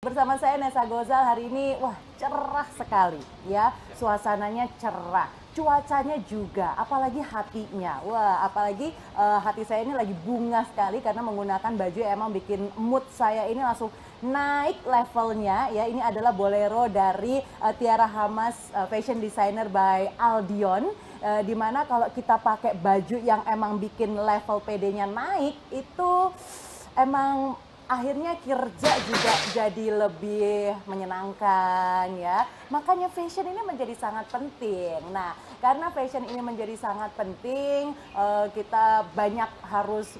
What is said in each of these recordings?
Bersama saya Nessa Gozal hari ini, wah cerah sekali ya, suasananya cerah, cuacanya juga, apalagi hatinya. Wah, apalagi hati saya ini lagi bunga sekali karena menggunakan baju yang emang bikin mood saya ini langsung naik levelnya ya. Ini adalah bolero dari Tiara Hamas, fashion designer by Aldion. Dimana kalau kita pakai baju yang emang bikin level PD-nya naik, itu emang akhirnya kerja juga jadi lebih menyenangkan ya. Makanya fashion ini menjadi sangat penting. Nah, karena fashion ini menjadi sangat penting, kita banyak harus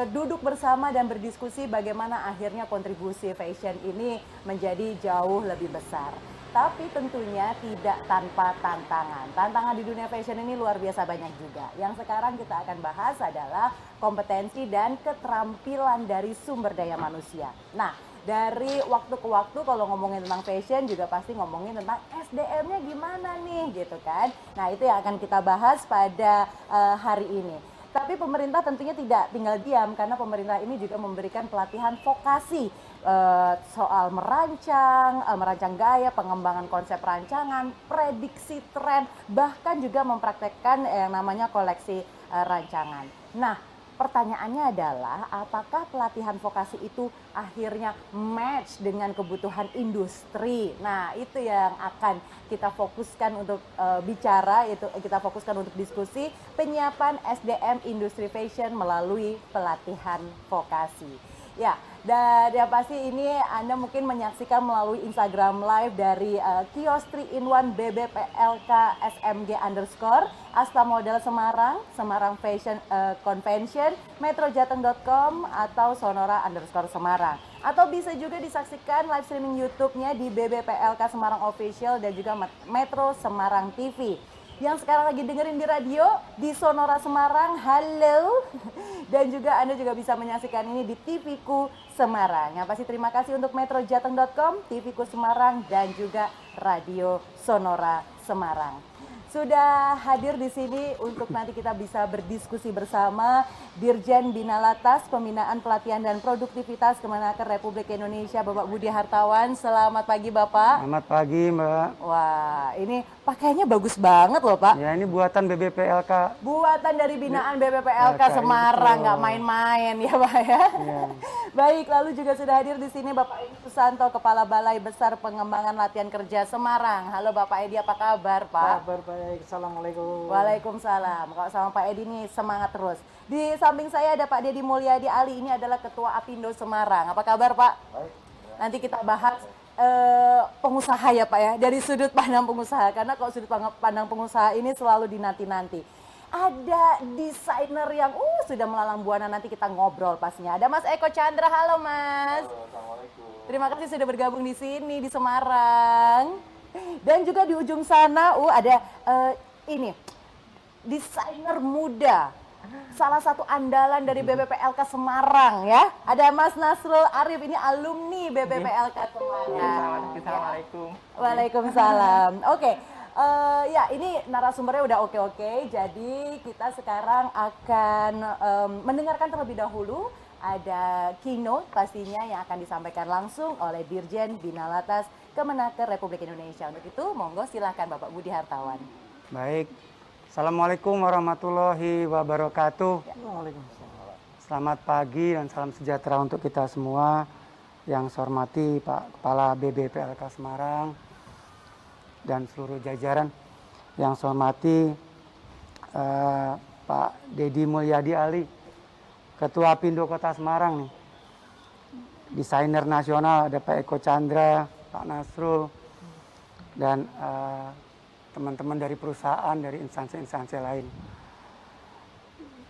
duduk bersama dan berdiskusi bagaimana akhirnya kontribusi fashion ini menjadi jauh lebih besar. Tapi tentunya tidak tanpa tantangan. Tantangan di dunia fashion ini luar biasa banyak juga. Yang sekarang kita akan bahas adalah kompetensi dan keterampilan dari sumber daya manusia. Nah, dari waktu ke waktu kalau ngomongin tentang fashion juga pasti ngomongin tentang SDM-nya gimana nih gitu kan. Nah, itu yang akan kita bahas pada hari ini. Tapi pemerintah tentunya tidak tinggal diam karena pemerintah ini juga memberikan pelatihan vokasi soal merancang gaya, pengembangan konsep rancangan, prediksi tren, bahkan juga mempraktekkan yang namanya koleksi rancangan. Nah, pertanyaannya adalah apakah pelatihan vokasi itu akhirnya match dengan kebutuhan industri? Nah, itu yang akan kita fokuskan untuk bicara, itu kita fokuskan untuk diskusi penyiapan SDM industri fashion melalui pelatihan vokasi. Ya, dan yang pasti ini Anda mungkin menyaksikan melalui Instagram Live dari Kios 3-in-1 BBPLK SMG _ Asta Model Semarang, Semarang Fashion Convention, metrojateng.com atau Sonora _ Semarang. Atau bisa juga disaksikan live streaming YouTube-nya di BBPLK Semarang Official dan juga Metro Semarang TV. Yang sekarang lagi dengerin di radio di Sonora Semarang, halo. Dan juga Anda juga bisa menyaksikan ini di TV-ku Semarang. Yang pasti terima kasih untuk metrojateng.com, TV-ku Semarang dan juga Radio Sonora Semarang. Sudah hadir di sini untuk nanti kita bisa berdiskusi bersama Dirjen Bina Latas Pembinaan Pelatihan dan Produktivitas Kemenaker Republik Indonesia, Bapak Budi Hartawan. Selamat pagi Bapak. Selamat pagi Mbak. Wah, ini pakaiannya bagus banget loh Pak. Ya, ini buatan BBPLK. Buatan dari binaan BBPLK Semarang, nggak main-main ya Pak ya. Baik, lalu juga sudah hadir di sini Bapak Edi Susanto, Kepala Balai Besar Pengembangan Latihan Kerja Semarang. Halo Bapak Edi, apa kabar Pak? Kabar baik, assalamualaikum. Waalaikumsalam. Kalau sama Pak Edi nih semangat terus. Di samping saya ada Pak Dedi Mulyadi Ali, ini adalah Ketua Apindo Semarang. Apa kabar Pak? Baik. Nanti kita bahas pengusaha ya Pak ya, dari sudut pandang pengusaha. Karena kalau sudut pandang pengusaha ini selalu dinanti-nanti. Ada desainer yang sudah melalang buana, nanti kita ngobrol pastinya. Ada Mas Eko Chandra, halo Mas. Halo, assalamualaikum. Terima kasih sudah bergabung di sini di Semarang. Dan juga di ujung sana ada ini desainer muda, salah satu andalan dari BBPLK Semarang ya. Ada Mas Nasrul Arif, ini alumni BBPLK Semarang. Assalamualaikum. Waalaikumsalam. Oke. Ya ini narasumbernya udah oke. Jadi kita sekarang akan mendengarkan terlebih dahulu ada keynote pastinya yang akan disampaikan langsung oleh Dirjen Bina Latas Kemenaker Republik Indonesia. Untuk itu monggo silahkan Bapak Budi Hartawan. Baik. Assalamualaikum warahmatullahi wabarakatuh. Waalaikumsalam. Selamat pagi dan salam sejahtera untuk kita semua. Yang saya hormati Pak Kepala BBPLK Semarang dan seluruh jajaran. Yang saya hormati Pak Dedi Mulyadi Ali, Ketua Apindo Kota Semarang nih. Desainer nasional ada Pak Eko Chandra, Pak Nasrul, dan teman-teman dari perusahaan, dari instansi-instansi lain.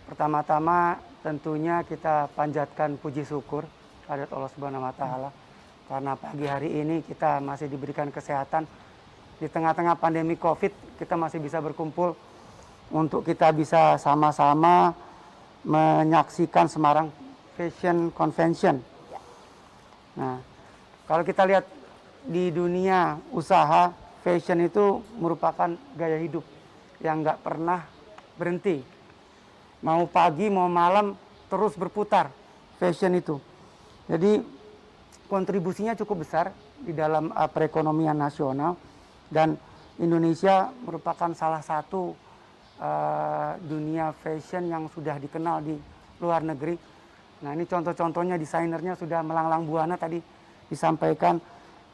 Pertama-tama tentunya kita panjatkan puji syukur pada Allah Subhanahu wa Ta'ala, karena pagi hari ini kita masih diberikan kesehatan. Di tengah-tengah pandemi COVID, kita masih bisa berkumpul untuk kita bisa sama-sama menyaksikan Semarang Fashion Convention. Nah, kalau kita lihat di dunia usaha, fashion itu merupakan gaya hidup yang nggak pernah berhenti. Mau pagi, mau malam, terus berputar fashion itu. Jadi kontribusinya cukup besar di dalam perekonomian nasional, dan Indonesia merupakan salah satu dunia fashion yang sudah dikenal di luar negeri. Nah, ini contoh-contohnya, desainernya sudah melanglang buana tadi disampaikan.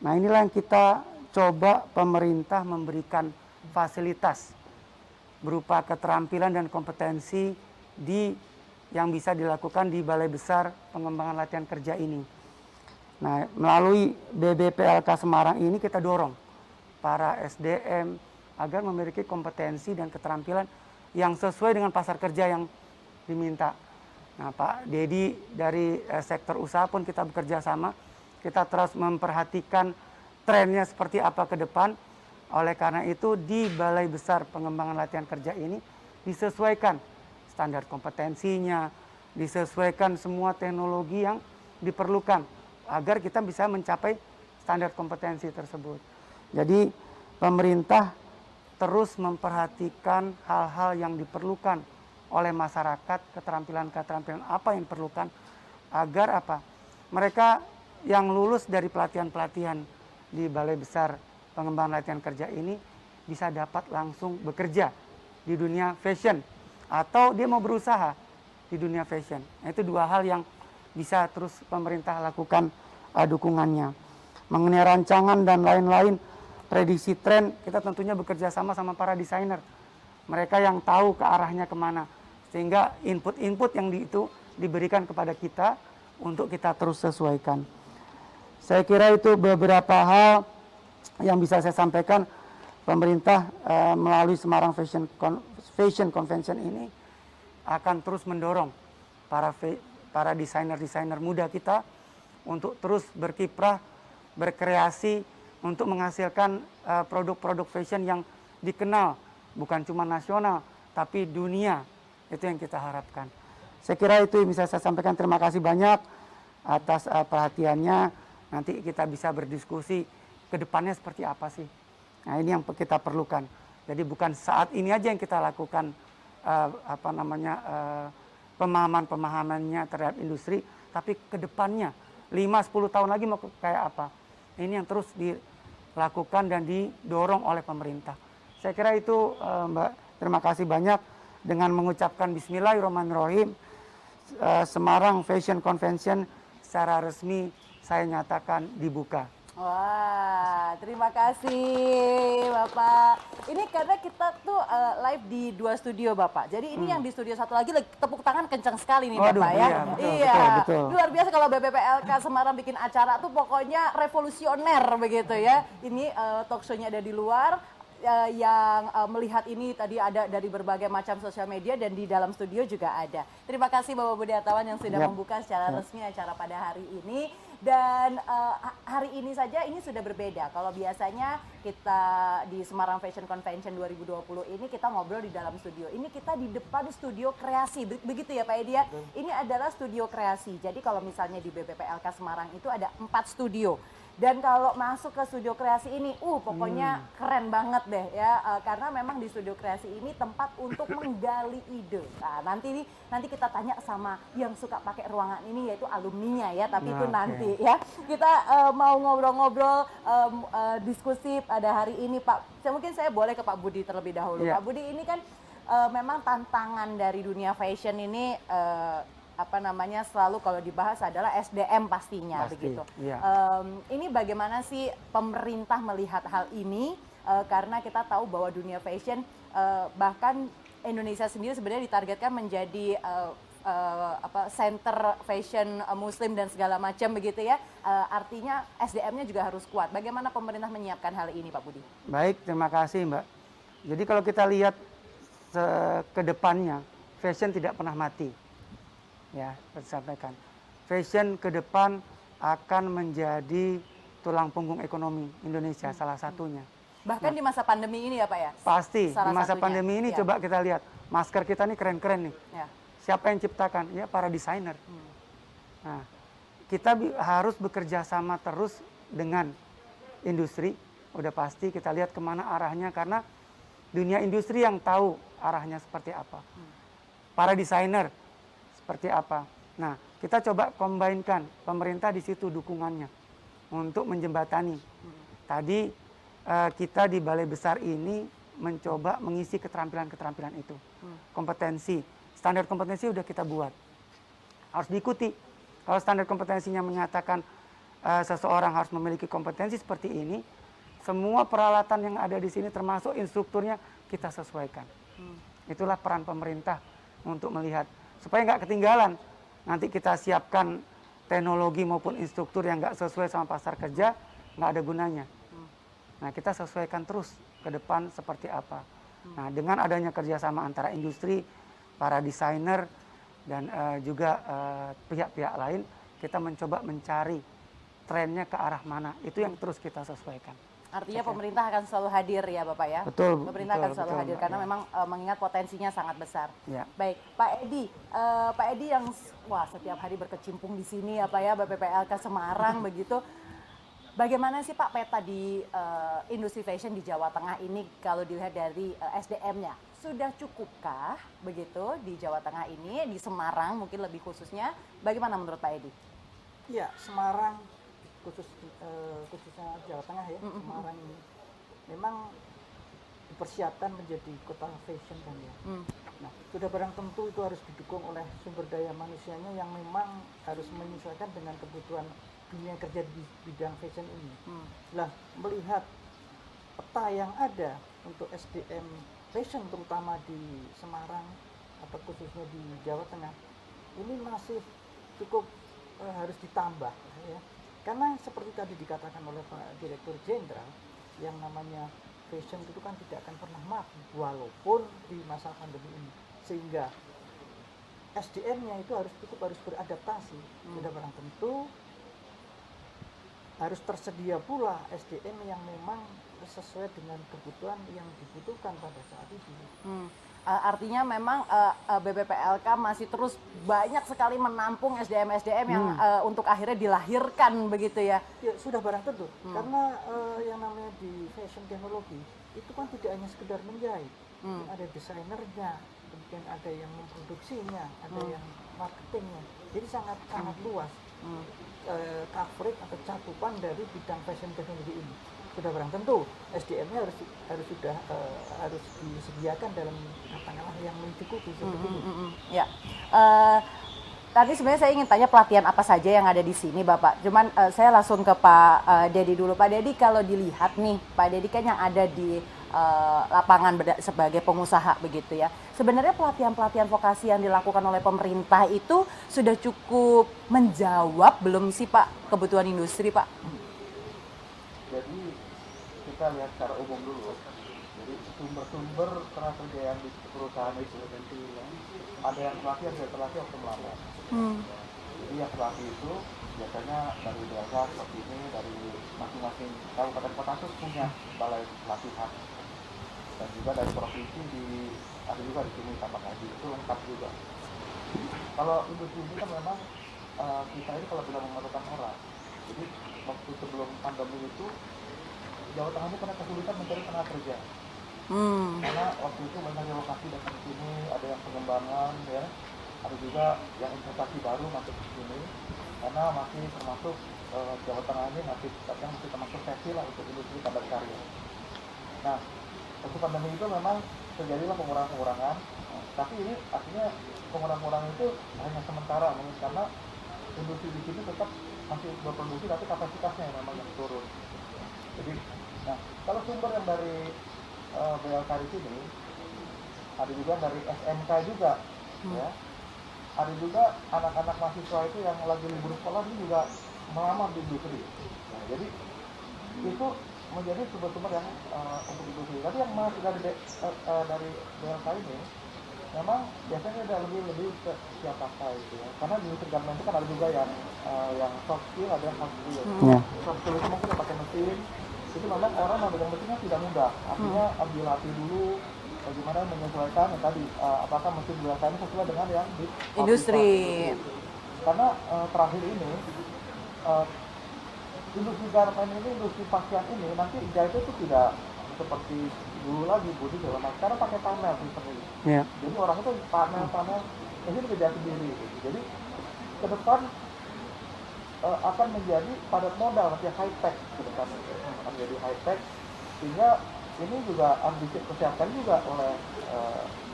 Nah, inilah yang kita coba pemerintah memberikan fasilitas berupa keterampilan dan kompetensi yang bisa dilakukan di Balai Besar Pengembangan Latihan Kerja ini. Nah, melalui BBPLK Semarang ini kita dorong para SDM agar memiliki kompetensi dan keterampilan yang sesuai dengan pasar kerja yang diminta. Nah, Pak Dedi dari sektor usaha pun kita bekerja sama. Kita terus memperhatikan trennya seperti apa ke depan. Oleh karena itu di Balai Besar Pengembangan Latihan Kerja ini disesuaikan standar kompetensinya, disesuaikan semua teknologi yang diperlukan agar kita bisa mencapai standar kompetensi tersebut. Jadi pemerintah terus memperhatikan hal-hal yang diperlukan oleh masyarakat, keterampilan-keterampilan apa yang diperlukan agar apa? Mereka yang lulus dari pelatihan-pelatihan di Balai Besar Pengembangan Latihan Kerja ini bisa dapat langsung bekerja di dunia fashion, atau dia mau berusaha di dunia fashion. Nah, itu dua hal yang bisa terus pemerintah lakukan dukungannya. Mengenai rancangan dan lain-lain, prediksi tren, kita tentunya bekerja sama para desainer. Mereka yang tahu ke arahnya kemana, sehingga input-input yang itu diberikan kepada kita untuk kita terus sesuaikan. Saya kira itu beberapa hal yang bisa saya sampaikan. Pemerintah melalui Semarang Fashion Convention ini akan terus mendorong para desainer-desainer muda kita untuk terus berkiprah, berkreasi, untuk menghasilkan produk-produk fashion yang dikenal bukan cuma nasional tapi dunia. Itu yang kita harapkan. Saya kira itu yang bisa saya sampaikan. Terima kasih banyak atas perhatiannya. Nanti kita bisa berdiskusi ke depannya seperti apa sih. Nah, ini yang kita perlukan. Jadi bukan saat ini aja yang kita lakukan pemahaman-pemahamannya terhadap industri, tapi ke depannya 5-10 tahun lagi mau kayak apa. Ini yang terus dilakukan dan didorong oleh pemerintah. Saya kira itu, Mbak. Terima kasih banyak. Dengan mengucapkan Bismillahirrahmanirrahim, Semarang Fashion Convention secara resmi saya nyatakan dibuka. Wah, terima kasih Bapak. Ini karena kita tuh live di 2 studio Bapak. Jadi ini yang di studio satu lagi tepuk tangan kencang sekali nih Bapak ya. Iya, betul, iya. betul. Luar biasa kalau BPPLK Semarang bikin acara tuh pokoknya revolusioner begitu ya. Ini talk show-nya ada di luar. Yang melihat ini tadi ada dari berbagai macam sosial media dan di dalam studio juga ada. Terima kasih Bapak Budi Hartawan yang sudah membuka secara resmi acara pada hari ini. Dan hari ini saja ini sudah berbeda. Kalau biasanya kita di Semarang Fashion Convention 2020 ini kita ngobrol di dalam studio. Ini kita di depan studio kreasi, begitu ya Pak Edi ya? Ini adalah studio kreasi. Jadi kalau misalnya di BPPLK Semarang itu ada 4 studio. Dan kalau masuk ke studio kreasi ini, pokoknya keren banget deh ya, karena memang di studio kreasi ini tempat untuk menggali ide. Nah, nanti kita tanya sama yang suka pakai ruangan ini, yaitu alumninya ya, tapi itu nanti ya. Kita mau ngobrol-ngobrol, diskusi pada hari ini, Pak. Mungkin saya boleh ke Pak Budi terlebih dahulu. Pak Budi, ini kan memang tantangan dari dunia fashion ini. Selalu kalau dibahas adalah SDM pastinya. Begitu. Iya. Ini bagaimana sih pemerintah melihat hal ini? Karena kita tahu bahwa dunia fashion bahkan Indonesia sendiri sebenarnya ditargetkan menjadi center fashion muslim dan segala macam begitu ya. Artinya SDM-nya juga harus kuat. Bagaimana pemerintah menyiapkan hal ini Pak Budi? Baik, terima kasih Mbak. Jadi kalau kita lihat ke depannya, fashion tidak pernah mati. Ya, saya sampaikan. Fashion ke depan akan menjadi tulang punggung ekonomi Indonesia, salah satunya. Bahkan di masa pandemi ini ya Pak ya? Pasti, di masa pandemi ini coba kita lihat, masker kita nih keren-keren nih. Ya. Siapa yang ciptakan? Ya para desainer. Nah, kita harus bekerja sama terus dengan industri, udah pasti kita lihat kemana arahnya, karena dunia industri yang tahu arahnya seperti apa. Para desainer seperti apa. Nah, kita coba combine-kan, pemerintah di situ dukungannya. untuk menjembatani. Tadi kita di Balai Besar ini mencoba mengisi keterampilan-keterampilan itu. Kompetensi, standar kompetensi udah kita buat. Harus diikuti. Kalau standar kompetensinya menyatakan seseorang harus memiliki kompetensi seperti ini, semua peralatan yang ada di sini termasuk instrukturnya kita sesuaikan. Itulah peran pemerintah untuk melihat supaya nggak ketinggalan. Nanti kita siapkan teknologi maupun instruktur yang nggak sesuai sama pasar kerja, nggak ada gunanya. Nah, kita sesuaikan terus ke depan seperti apa. Nah, dengan adanya kerjasama antara industri, para desainer, dan juga pihak-pihak lain, kita mencoba mencari trennya ke arah mana. Itu yang terus kita sesuaikan. Artinya pemerintah akan selalu hadir ya Bapak ya? Betul. Pemerintah akan selalu hadir karena memang mengingat potensinya sangat besar. Ya. Baik, Pak Edi yang setiap hari berkecimpung di sini ya Pak ya, BPPLK Semarang begitu. Bagaimana sih Pak peta di industri fashion di Jawa Tengah ini kalau dilihat dari SDM-nya? Sudah cukupkah begitu di Jawa Tengah ini, di Semarang mungkin lebih khususnya? Bagaimana menurut Pak Edi? Ya, Semarang khususnya Jawa Tengah ya, Semarang ini memang dipersiapkan menjadi kota fashion kan ya. Nah, sudah barang tentu itu harus didukung oleh sumber daya manusianya yang memang harus menyesuaikan dengan kebutuhan dunia kerja di bidang fashion ini. Nah, melihat peta yang ada untuk SDM fashion terutama di Semarang atau khususnya di Jawa Tengah, ini masih cukup harus ditambah ya. Karena seperti tadi dikatakan oleh Pak Direktur Jenderal, yang namanya fashion itu kan tidak akan pernah mati walaupun di masa pandemi ini. Sehingga SDM-nya itu harus beradaptasi. Sudah barang tentu harus tersedia pula SDM yang memang sesuai dengan kebutuhan yang dibutuhkan pada saat itu. Artinya memang BPPLK masih terus banyak sekali menampung SDM-SDM yang untuk akhirnya dilahirkan begitu ya? Ya sudah barang tentu, karena yang namanya di fashion teknologi itu kan tidak hanya sekedar menjahit, ada desainernya, kemudian ada yang memproduksinya, ada yang marketingnya, jadi sangat luas coverage atau cakupan dari bidang fashion teknologi ini. Sudah barang tentu SDM-nya harus disediakan dalam katakanlah yang mencukupi seperti itu. Ya. Tadi sebenarnya saya ingin tanya pelatihan apa saja yang ada di sini Bapak. Cuman saya langsung ke Pak Dedi dulu. Pak Dedi kalau dilihat nih, Pak Dedi kan yang ada di lapangan sebagai pengusaha begitu ya. Sebenarnya pelatihan-pelatihan vokasi yang dilakukan oleh pemerintah itu sudah cukup menjawab belum sih Pak kebutuhan industri Pak? Jadi kita lihat secara umum dulu. Jadi sumber-sumber tenaga kerja yang di perusahaan itu ada yang pelatih, ada pelatih waktu melamar. Jadi yang pelatih itu biasanya dari daerah seperti ini, dari masing-masing kabupaten kota itu punya balai pelatihan. Dan juga dari provinsi ada juga di sini Tapak Haji, itu lengkap juga. Kalau industri ini kan memang kita ini kalau bilang memerlukan orang. Jadi waktu sebelum pandemi itu Jawa Tengah ini pernah kesulitan mencari tenaga kerja. Karena waktu itu banyak lokasi datang ke sini, ada yang pengembangan ya, ada juga yang investasi baru masuk ke sini. Karena masih termasuk Jawa Tengah ini masih termasuk seksi lah untuk industri padat karya. Nah, waktu pandemi itu memang terjadilah pengurangan-pengurangan. Tapi ini artinya pengurangan-pengurangan itu hanya sementara, mungkin karena industri di sini tetap masih berproduksi tapi kapasitasnya yang memang yang turun. Jadi, nah kalau sumber yang dari BLK di sini, ada juga dari SMK juga, ya. Ada juga anak-anak mahasiswa itu yang lagi libur sekolah ini juga melamar di industri. Nah, jadi itu menjadi sumber-sumber yang untuk industri. Tapi yang masuk dari BLK ini, memang biasanya ada lebih ke siap pakai gitu ya. Karena di industri garmen itu kan ada juga yang soft skill, ada yang hard skill. Soft skill itu mungkin pakai mesin. Itu memang orang memegang mesinnya tidak mudah. Artinya dilatih dulu bagaimana menyesuaikan yang tadi apakah mesin biasa ini sesuai dengan yang di industri. Karena terakhir ini industri garmen ini, industri pakaian ini nanti jahit itu tidak seperti dulu lagi budi dalam sekarang pakai panel sistem ini. Jadi orang itu panel ini kerja sendiri gitu. Jadi ke depan akan menjadi padat modal, nanti high tech ke depan, akan menjadi high tech, sehingga ini juga ambisi kesiapkan juga oleh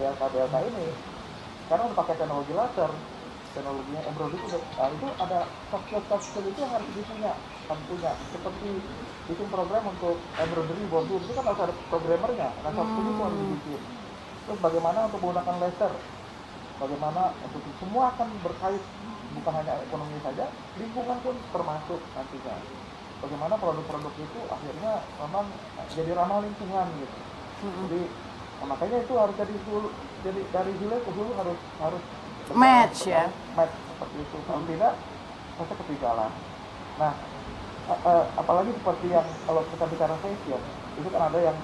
BLK ini, karena udah pakai teknologi laser, teknologinya embroidery itu ada soft skill itu yang harus dipunya, seperti bikin program untuk embroidery bordure itu kan harus ada programmernya, nah soft skill itu harus dibikin. Terus bagaimana untuk menggunakan laser, bagaimana untuk semua akan berkait, bukan hanya ekonomi saja, lingkungan pun termasuk nantinya. Bagaimana produk-produk itu akhirnya memang jadi ramah lingkungan gitu. Jadi makanya itu harus dari hilir ke hulu harus match ya. Match seperti itu. Kalau tidak pasti ketinggalan. Nah, apalagi seperti yang kalau kita bicara fashion, itu kan ada yang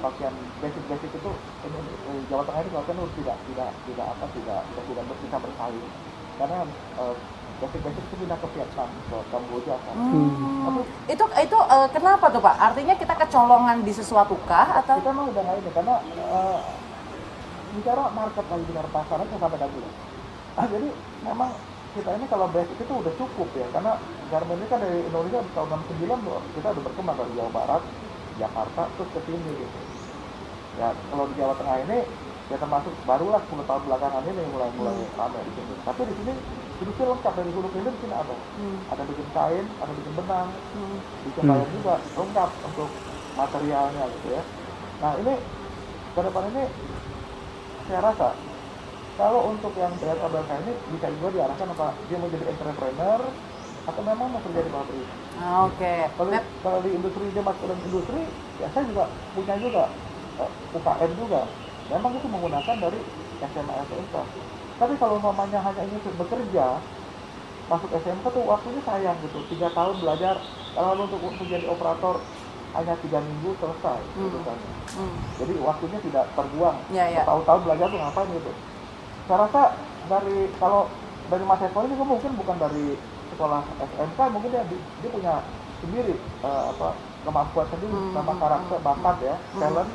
pakaian basic itu Jawa Tengah ini pakaian tidak bisa bersaing karena basic itu pindah ke Vietnam, ke Kamboja kan. Itu kenapa tuh Pak? Artinya kita kecolongan di sesuatu kah atau? Kita memang udah nggak ini karena bicara market lagi, bicara pasar itu sampai dulu. Jadi memang kita ini kalau basic itu udah cukup ya, karena garment ini kan dari Indonesia tahun 69 kita udah berkembang dari Jawa Barat, Jakarta terus ke sini gitu. Ya kalau di Jawa Tengah ini ya termasuk barulah 10 tahun belakangan ini mulai ramai di sini. Tapi di sini industri lengkap, dari hulu ke hilir di sini ada. Ada bikin kain, ada bikin benang, bikin kain juga lengkap untuk materialnya gitu ya. Nah ini ke depan ini saya rasa kalau untuk yang BLK ini bisa juga diarahkan apa dia mau jadi entrepreneur atau memang mau kerja di pabrik. Oke. Kalau di industri dia masuk dalam industri, ya saya juga punya juga UKM juga. Memang itu menggunakan dari SMA SMK. Tapi kalau mamanya hanya ingin bekerja, masuk SMK tuh waktunya sayang gitu. 3 tahun belajar, kalau untuk jadi operator hanya 3 minggu selesai gitu kan. Jadi waktunya tidak terbuang. Tahun-tahun belajar tuh ngapain gitu. Saya rasa kalau dari Mas Eko ini mungkin bukan dari sekolah SMK, mungkin dia punya sendiri kemampuan sendiri sama karakter, bakat ya, talent.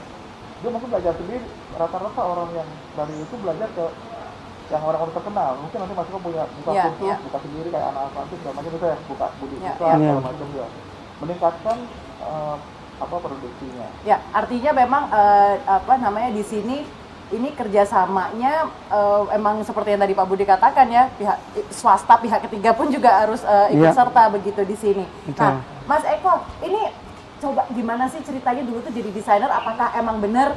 Dia mungkin belajar sendiri. Rata-rata orang yang dari itu belajar ke yang orang-orang terkenal. Mungkin nanti Mas Eko buka kursus, buka sendiri kayak anak Francis segala macam itu ya, buka budi usaha segala macam juga. Meningkatkan produksinya. Ya, artinya memang di sini ini kerjasamanya emang seperti yang tadi Pak Budi katakan ya, pihak swasta, pihak ketiga pun juga harus ikut serta begitu di sini. Nah, Mas Eko, ini coba gimana sih ceritanya dulu tuh jadi desainer? Apakah emang bener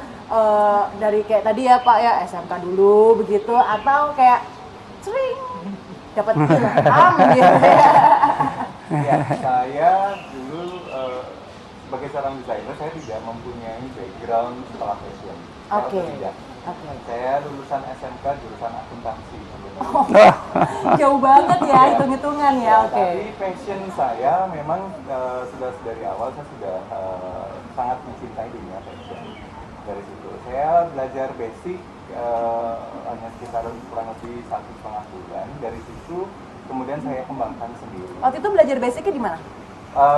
dari kayak tadi ya Pak ya SMK dulu begitu, atau kayak sering dapat ilham gitu ya? Ya, saya dulu sebagai seorang desainer saya tidak mempunyai background sekolah fashion. Oke. Saya lulusan SMK jurusan akuntansi. Jauh banget ya hitung-hitungan ya. Tapi passion saya memang sudah dari awal saya sudah sangat mencintai dunia fashion. Dari situ saya belajar basic hanya sekitar kurang lebih 1,5 bulan. Dari situ kemudian saya kembangkan sendiri. Waktu itu belajar basicnya di mana?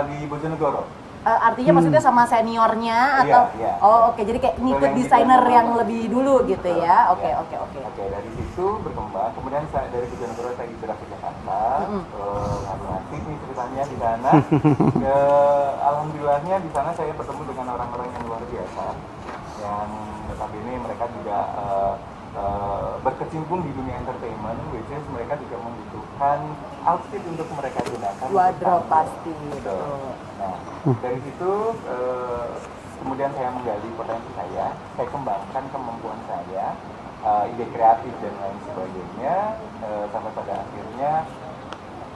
Di Bojonegoro. Artinya maksudnya sama seniornya atau? Iya. Oh oke, jadi kayak ngikut desainer yang lebih dulu gitu ya. Oke. Oke, dari situ berkembang. Kemudian saya dari Bojonegoro saya hijrah ke Jakarta. Lalu asik nih ceritanya di sana. Alhamdulillahnya di sana saya bertemu dengan orang-orang yang luar biasa. Yang notabene mereka juga berkecimpung di dunia entertainment, which is mereka juga membutuhkan outfit untuk mereka gunakan. Wardrobe pasti. Nah, dari situ kemudian saya menggali potensi saya kembangkan kemampuan saya, ide kreatif dan lain sebagainya, sampai pada akhirnya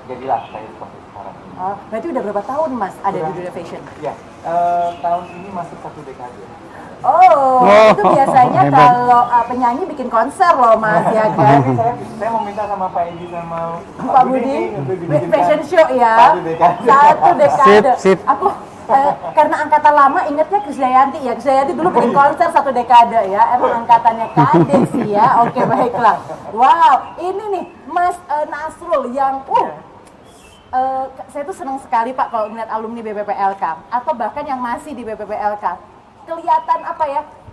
jadilah saya seperti sekarang ini. Berarti udah berapa tahun Mas ada di dunia fashion? Ya, tahun ini masuk 1 dekade. Itu biasanya kalau penyanyi bikin konser loh Mas ya kan? Saya mau minta sama Pak Edi sama Pak Budi fashion show ya. 1 dekade. Sip. Aku karena angkatan lama ingetnya Krisdayanti ya. Krisdayanti dulu bikin konser 1 dekade ya. Emang angkatannya kadek sih ya. Oke, baiklah. Wow, ini nih Mas Nasrul yang saya tuh senang sekali Pak kalau melihat alumni BPPLK atau bahkan yang masih di BPPLK. Kelihatan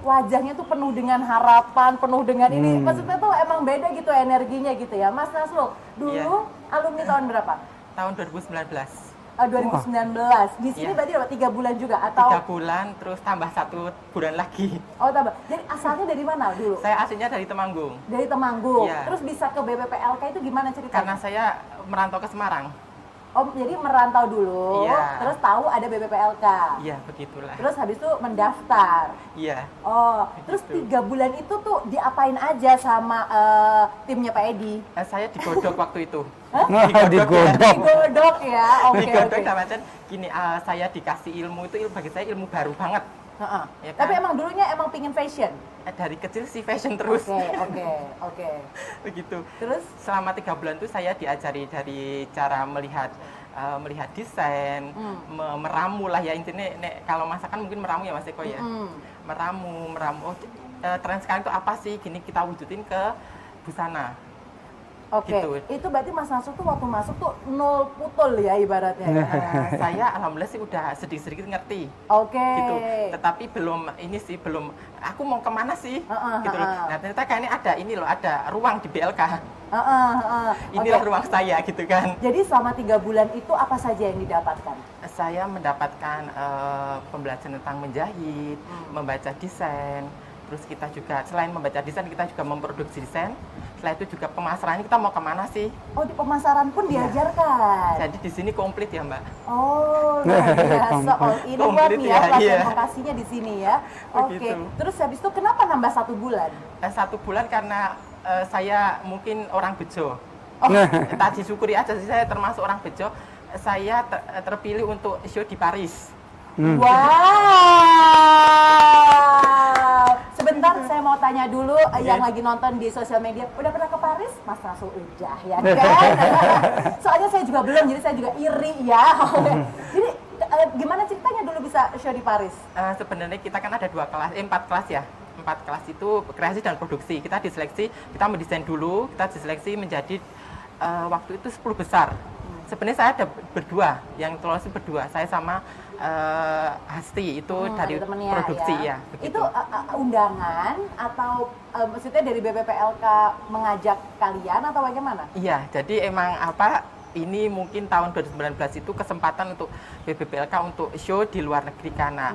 wajahnya tuh penuh dengan harapan, penuh dengan ini. Maksudnya tuh emang beda gitu energinya gitu ya. Mas Nasrul, dulu alumni tahun berapa? tahun 2019. 2019. Di sini Iya. berarti dapat 3 bulan juga atau 3 bulan, terus tambah 1 bulan lagi. Oh, tambah. Jadi asalnya dari mana dulu? Saya aslinya dari Temanggung. Dari Temanggung. Iya. Terus bisa ke BPPLK itu gimana ceritanya? Karena saya merantau ke Semarang. Oh, jadi merantau dulu, Iya. terus tahu ada BPPLK. Iya, begitulah. Terus habis itu mendaftar. Iya. Oh, terus Begitu. 3 bulan itu tuh diapain aja sama timnya Pak Edi? Saya digodok waktu itu. Digodok. Digodok ya, oke Digodok oke. sama Cen, gini, saya dikasih ilmu itu bagi saya ilmu baru banget. Heeh. Ya kan? Tapi emang dulunya emang pingin fashion? Dari kecil sih fashion terus. Oke. Begitu. Terus? Selama 3 bulan itu saya diajari dari cara melihat desain, meramu lah ya intinya. Kalau masakan mungkin meramu ya Mas Eko ya. Meramu. Oh, tren sekarang itu apa sih? Gini kita wujudin ke busana. Oke, Gitu. itu berarti Mas Nasrul tuh waktu masuk tuh nol putul ya ibaratnya. Ya? Saya alhamdulillah sih udah sedikit-sedikit ngerti. Oke. Gitu. Tetapi belum aku mau kemana sih? Gitu loh. Nah, ternyata kayaknya ada ruang di BLK. Inilah Oke. ruang saya gitu kan. Jadi selama 3 bulan itu apa saja yang didapatkan? Saya mendapatkan pembelajaran tentang menjahit, membaca desain. Terus kita juga selain membaca desain kita juga memproduksi desain. Setelah itu juga pemasarannya kita mau kemana sih? Oh, di pemasaran pun Iya. diajarkan. Jadi di sini komplit ya Mbak. Oh, luar biasa. All in one Komplit ya, ya, pelatihan iya. vokasinya di sini ya. Oke. Begitu. Terus habis itu kenapa nambah 1 bulan? 1 bulan karena saya mungkin orang Bejo. Oh. Tak disyukuri aja sih, saya termasuk orang Bejo. Saya terpilih untuk show di Paris. Wow. Sebentar saya mau tanya dulu yang lagi nonton di sosial media, udah pernah ke Paris? Mas Nasrul udah ya kan? Soalnya saya juga belum, jadi saya juga iri ya. Jadi gimana ceritanya dulu bisa show di Paris? Sebenarnya kita kan ada 4 kelas ya. 4 kelas itu kreasi dan produksi. Kita diseleksi, kita mendesain dulu, kita diseleksi menjadi waktu itu 10 besar. Sebenarnya saya ada berdua, yang lolos berdua. Saya sama Hasti itu dari ada temennya, produksi ya. Begitu. Itu undangan atau maksudnya dari BPPLK mengajak kalian atau bagaimana? Iya, jadi emang ini mungkin tahun 2019 itu kesempatan untuk BPPLK untuk show di luar negeri karena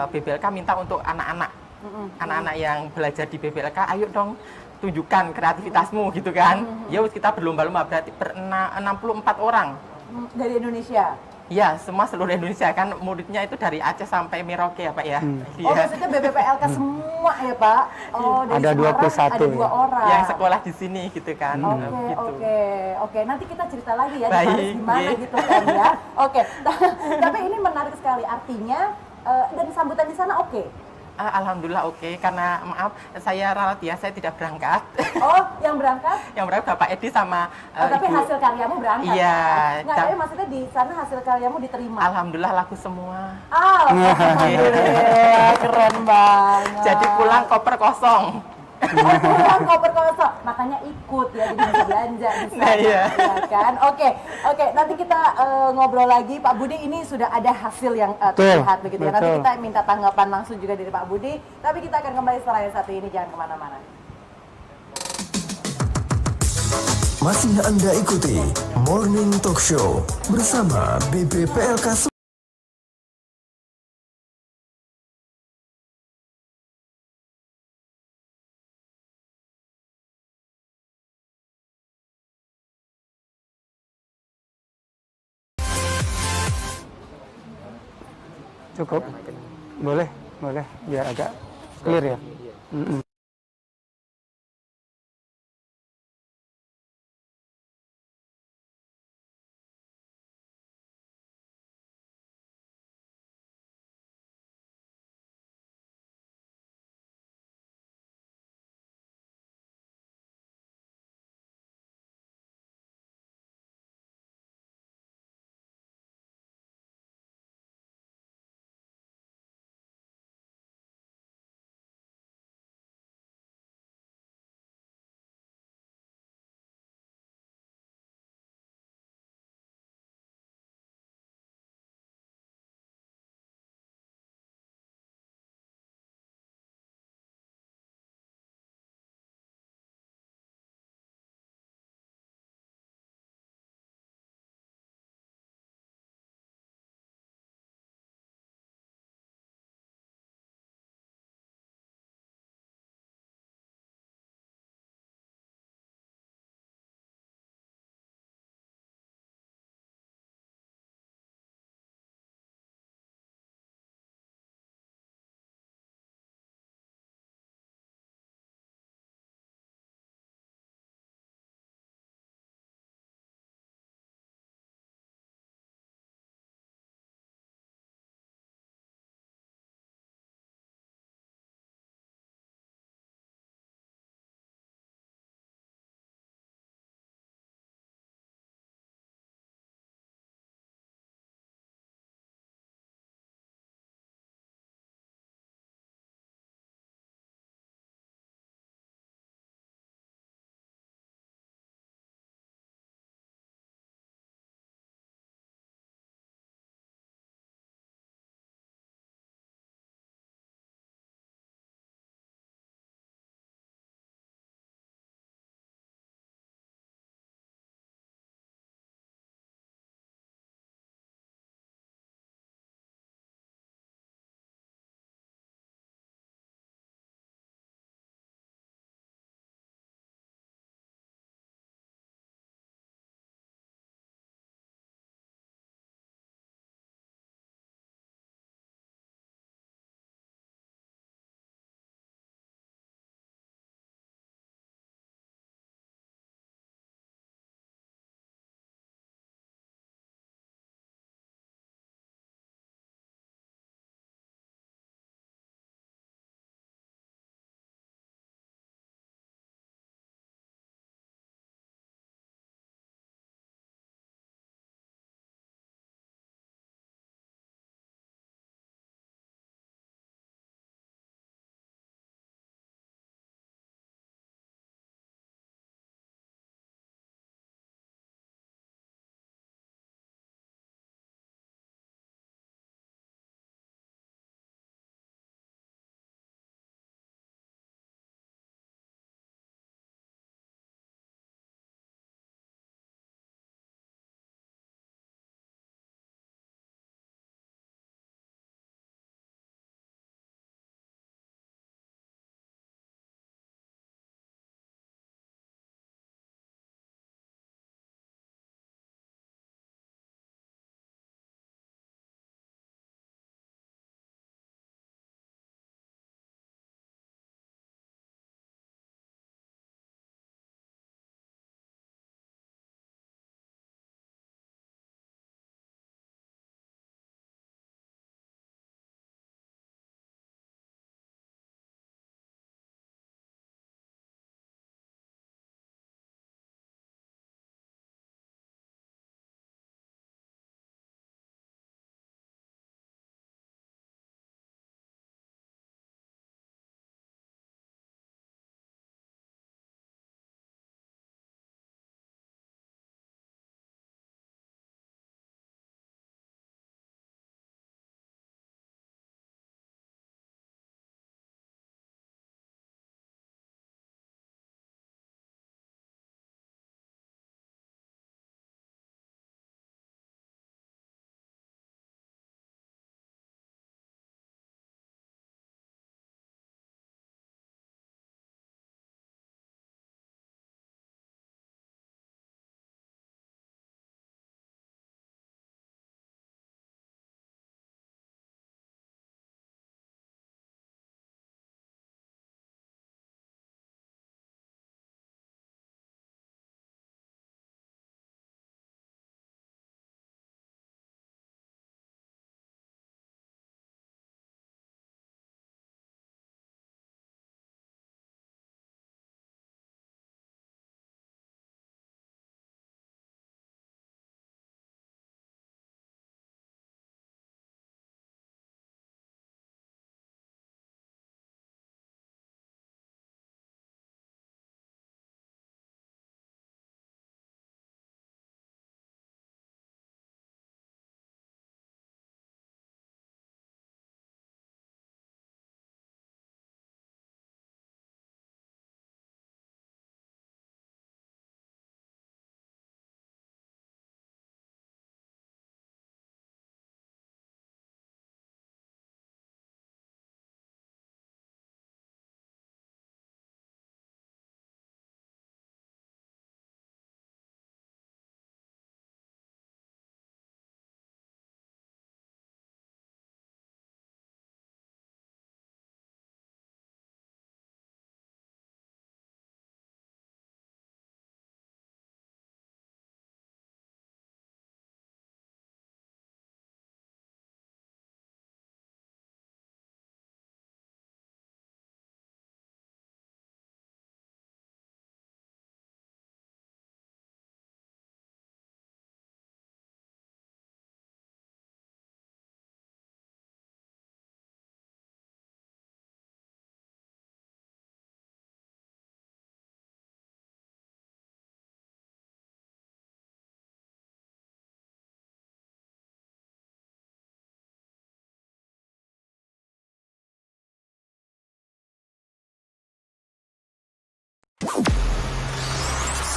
BPLK minta untuk anak-anak yang belajar di BPLK, ayo dong tunjukkan kreativitasmu gitu kan. Ya kita berlomba-lomba berarti 64 orang. Dari Indonesia? Ya, semua seluruh Indonesia kan muridnya itu dari Aceh sampai Merauke ya Pak ya. Oh, maksudnya BPPLK semua ya Pak? Oh, dari Ada Semarang 21 ada 2 ya. orang. Yang sekolah di sini gitu kan. Oke. Nanti kita cerita lagi ya di Baik, Paris gimana iya. gitu kan ya. Oke. Tapi ini menarik sekali artinya dan sambutan di sana oke. Alhamdulillah oke, karena maaf saya ralat ya, saya tidak berangkat. Oh, yang berangkat? Yang berangkat Bapak Edi sama Tapi Ibu. hasil karyamu berangkat. Iya. Kan? Nggak, tapi maksudnya di sana hasil karyamu diterima. Alhamdulillah laku semua. Alhamdulillah, keren banget. Jadi pulang koper kosong. Oh, pulang koper kosong, makanya ikut ya, jadi bisa belanja di sana, Nah, iya. ya kan? Oke, nanti kita ngobrol lagi, Pak Budi. Ini sudah ada hasil yang terlihat begitu ya. Nanti betul. kita minta tanggapan langsung juga dari Pak Budi. Tapi kita akan kembali setelah yang satu ini, jangan kemana-mana. Masih Anda ikuti Morning Talk Show bersama BPPLK. Cukup? Boleh, biar agak clear ya.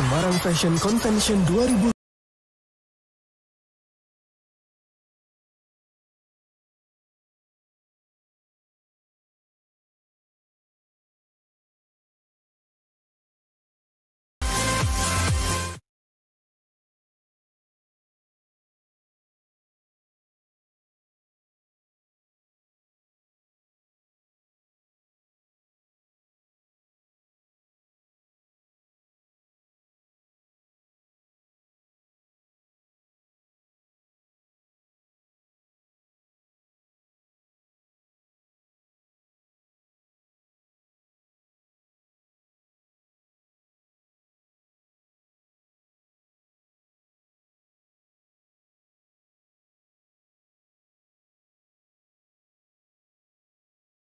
Semarang Fashion Convention 2000.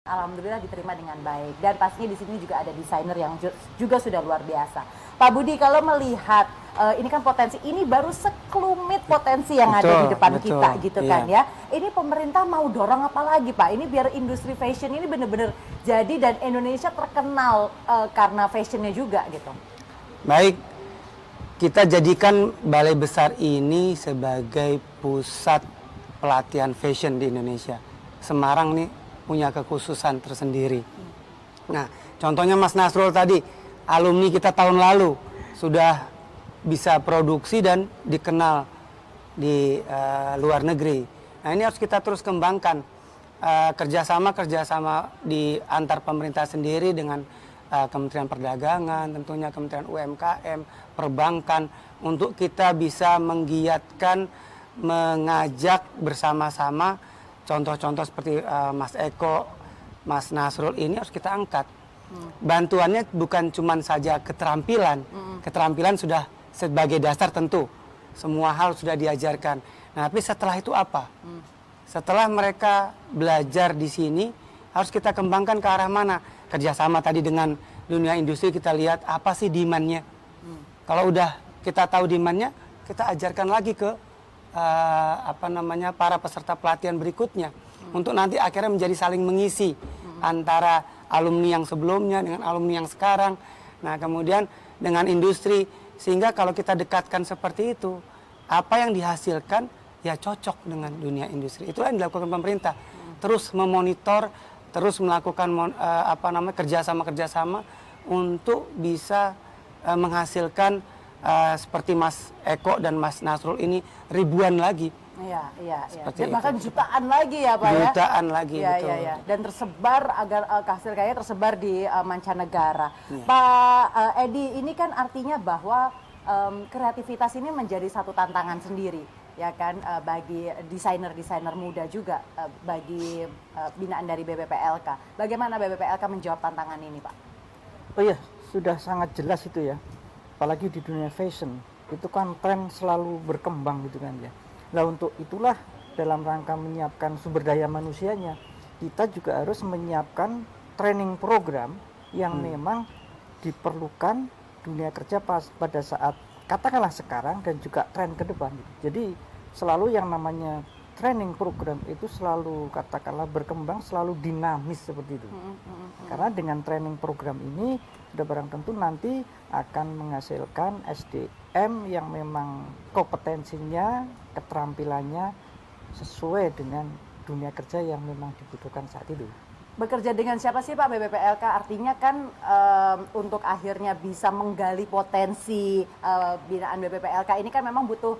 Alhamdulillah diterima dengan baik, dan pastinya di sini juga ada desainer yang juga sudah luar biasa. Pak Budi, kalau melihat ini kan potensi, ini baru sekelumit potensi yang ada di depan kita gitu kan ya. Ini pemerintah mau dorong apa lagi Pak? Ini biar industri fashion ini benar-benar jadi dan Indonesia terkenal karena fashionnya juga gitu. Baik, kita jadikan Balai Besar ini sebagai pusat pelatihan fashion di Indonesia. Semarang nih punya kekhususan tersendiri. Nah, contohnya Mas Nasrul tadi, alumni kita tahun lalu sudah bisa produksi dan dikenal di luar negeri. Nah, ini harus kita terus kembangkan kerjasama di antar pemerintah sendiri dengan Kementerian Perdagangan, tentunya Kementerian UMKM, perbankan, untuk kita bisa menggiatkan, mengajak bersama-sama. Contoh-contoh seperti Mas Eko, Mas Nasrul ini harus kita angkat. Bantuannya bukan cuma saja keterampilan. Keterampilan sudah sebagai dasar tentu. Semua hal sudah diajarkan. Nah, tapi setelah itu apa? Setelah mereka belajar di sini, harus kita kembangkan ke arah mana? Kerjasama tadi dengan dunia industri, kita lihat apa sih demand-nya. Kalau udah kita tahu demand-nya, kita ajarkan lagi ke para peserta pelatihan berikutnya, untuk nanti akhirnya menjadi saling mengisi antara alumni yang sebelumnya dengan alumni yang sekarang. Nah, kemudian dengan industri, sehingga kalau kita dekatkan seperti itu, apa yang dihasilkan ya cocok dengan dunia industri. Itulah yang dilakukan pemerintah, terus memonitor, terus melakukan kerjasama untuk bisa menghasilkan seperti Mas Eko dan Mas Nasrul ini ribuan lagi. Iya. Dan bahkan jutaan lagi ya Pak ya? Jutaan lagi, betul. Iya. Dan tersebar agar hasil karyanya tersebar di mancanegara. Ya. Pak Edi, ini kan artinya bahwa kreativitas ini menjadi satu tantangan sendiri, ya kan, bagi desainer-desainer muda juga, bagi binaan dari BBPLK. Bagaimana BBPLK menjawab tantangan ini Pak? Oh iya, sudah sangat jelas itu ya. Apalagi di dunia fashion, itu kan tren selalu berkembang gitu kan ya. Nah, untuk itulah dalam rangka menyiapkan sumber daya manusianya, kita juga harus menyiapkan training program yang memang diperlukan dunia kerja pada saat katakanlah sekarang dan juga tren ke depan. Jadi selalu yang namanya training program itu selalu katakanlah berkembang, selalu dinamis seperti itu. Karena dengan training program ini sudah barang tentu nanti akan menghasilkan SDM yang memang kompetensinya, keterampilannya sesuai dengan dunia kerja yang memang dibutuhkan saat itu. Bekerja dengan siapa sih Pak BBPLK? Artinya kan untuk akhirnya bisa menggali potensi binaan BBPLK ini kan memang butuh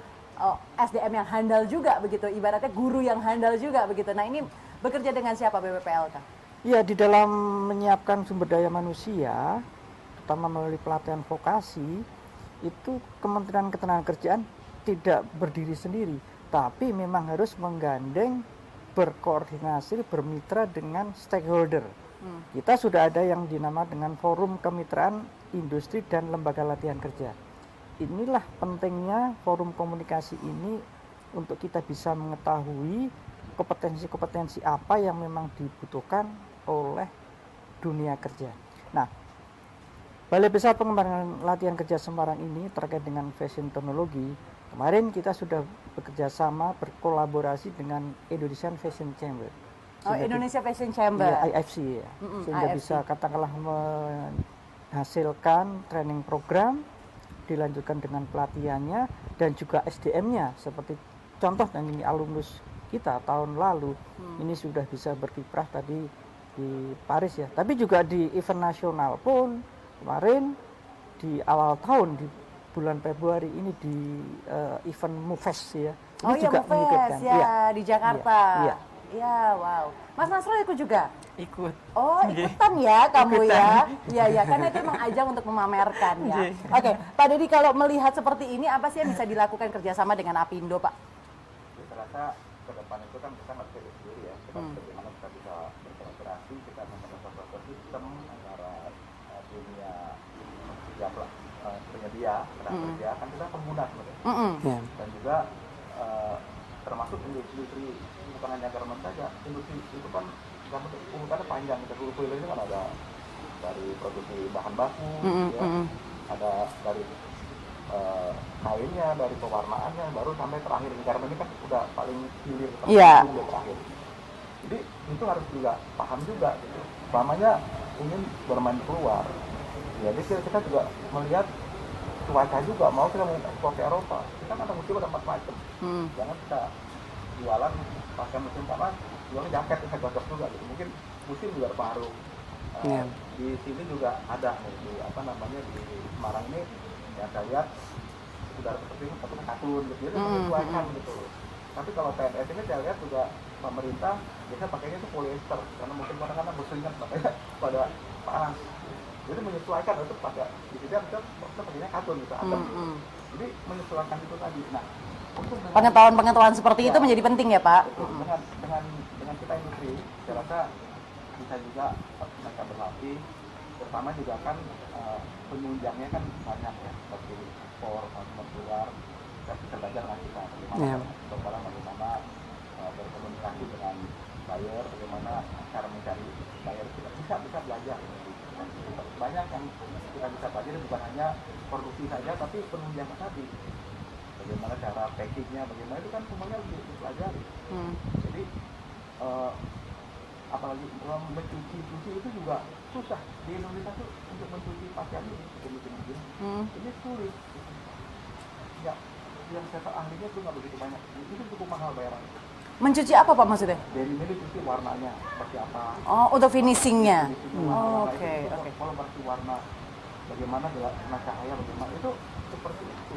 SDM yang handal juga begitu, ibaratnya guru yang handal juga begitu. Nah, ini bekerja dengan siapa BBPLK? Ya, di dalam menyiapkan sumber daya manusia, terutama melalui pelatihan vokasi, itu Kementerian Ketenagakerjaan tidak berdiri sendiri, tapi memang harus menggandeng, berkoordinasi, bermitra dengan stakeholder. Kita sudah ada yang dinamakan dengan Forum Kemitraan Industri dan Lembaga Latihan Kerja. Inilah pentingnya forum komunikasi ini untuk kita bisa mengetahui kompetensi-kompetensi apa yang memang dibutuhkan oleh dunia kerja. Nah, Balai Besar Pengembangan Latihan Kerja Semarang ini terkait dengan fashion teknologi, kemarin kita sudah bekerja sama berkolaborasi dengan Indonesian Fashion Chamber. Indonesia Fashion Chamber. Ya, IFC ya. Sehingga IFC bisa katakanlah menghasilkan training program dilanjutkan dengan pelatihannya dan juga SDM-nya, seperti contoh dan ini alumnus kita tahun lalu ini sudah bisa berkiprah tadi di Paris ya, tapi juga di event nasional pun kemarin di awal tahun di bulan Februari ini di event MUFES ya. Ini Oh iya, juga MUFES mengikutkan. ya, Iya. di Jakarta. Iya. Ya, wow. Mas Nasrul ikut juga? Ikut. Oh, ikutan ya kamu ya? Iya, ya, karena itu memang ajang untuk memamerkan ya. Oke, Pak Dedi, kalau melihat seperti ini, apa sih yang bisa dilakukan kerjasama dengan Apindo, Pak? Saya rasa ke depan itu kan kita nggak bisa sendiri ya. Kita bagaimana kita bisa berkolaborasi, kita membangun suatu sistem antara dunia penyedia tenaga kerja, kan kita pengguna sebenarnya. Dan juga termasuk industri bukan hanya garmen saja, industri itu kan urutannya panjang. Kita dulu ini kan ada dari produksi bahan baku, ya, ada dari kainnya, dari pewarnaannya, baru sampai terakhir di garmen ini kan udah paling hilir terakhir. Jadi itu harus juga paham juga, gitu. Umpamanya ingin bermain keluar, jadi kita juga melihat cuaca juga, mau kita mau ekspor ke Eropa, kita kan ada musim ada 4 macam. Jangan kita jualan pakai musim panas, jualan jaket bisa cocok juga gitu. Mungkin musim juga berpengaruh. Di sini juga ada di di Semarang ini yang saya lihat sudah seperti itu satu katun gitu, jadi menyesuaikan gitu. Tapi kalau PNS ini saya lihat juga pemerintah biasa pakainya itu polyester karena mungkin kadang-kadang berkeringat makanya pada panas. Jadi menyesuaikan itu pada di sini kita pakainya katun gitu, jadi menyesuaikan itu tadi. Nah, untuk Pengetahuan seperti itu menjadi penting ya, Pak. Dengan kita industri, saya rasa bisa juga mereka berlatih, terutama juga kan penunjangnya kan banyak ya, seperti ekspor, konsumen keluar, kita bisa belajar dengan kita bagaimana berkomunikasi dengan buyer, bagaimana cara mencari buyer, kita bisa belajar. Banyak yang kita bisa pelajari, bukan hanya produksi saja, tapi penunjangan tadi. Bagaimana cara packingnya, bagaimana itu kan semuanya harus dipelajari. Jadi apalagi mencuci itu juga susah di Indonesia tuh, untuk mencuci pakaian ini sulit. Ya, yang saya tahu ahlinya tuh nggak begitu banyak. Itu cukup mahal bayarannya. Mencuci apa, Pak, maksudnya? Dari ini cuci warnanya seperti apa? Oh, untuk finishingnya. Oke. Kalau berarti warna, bagaimana dengan cahaya, bagaimana itu seperti itu.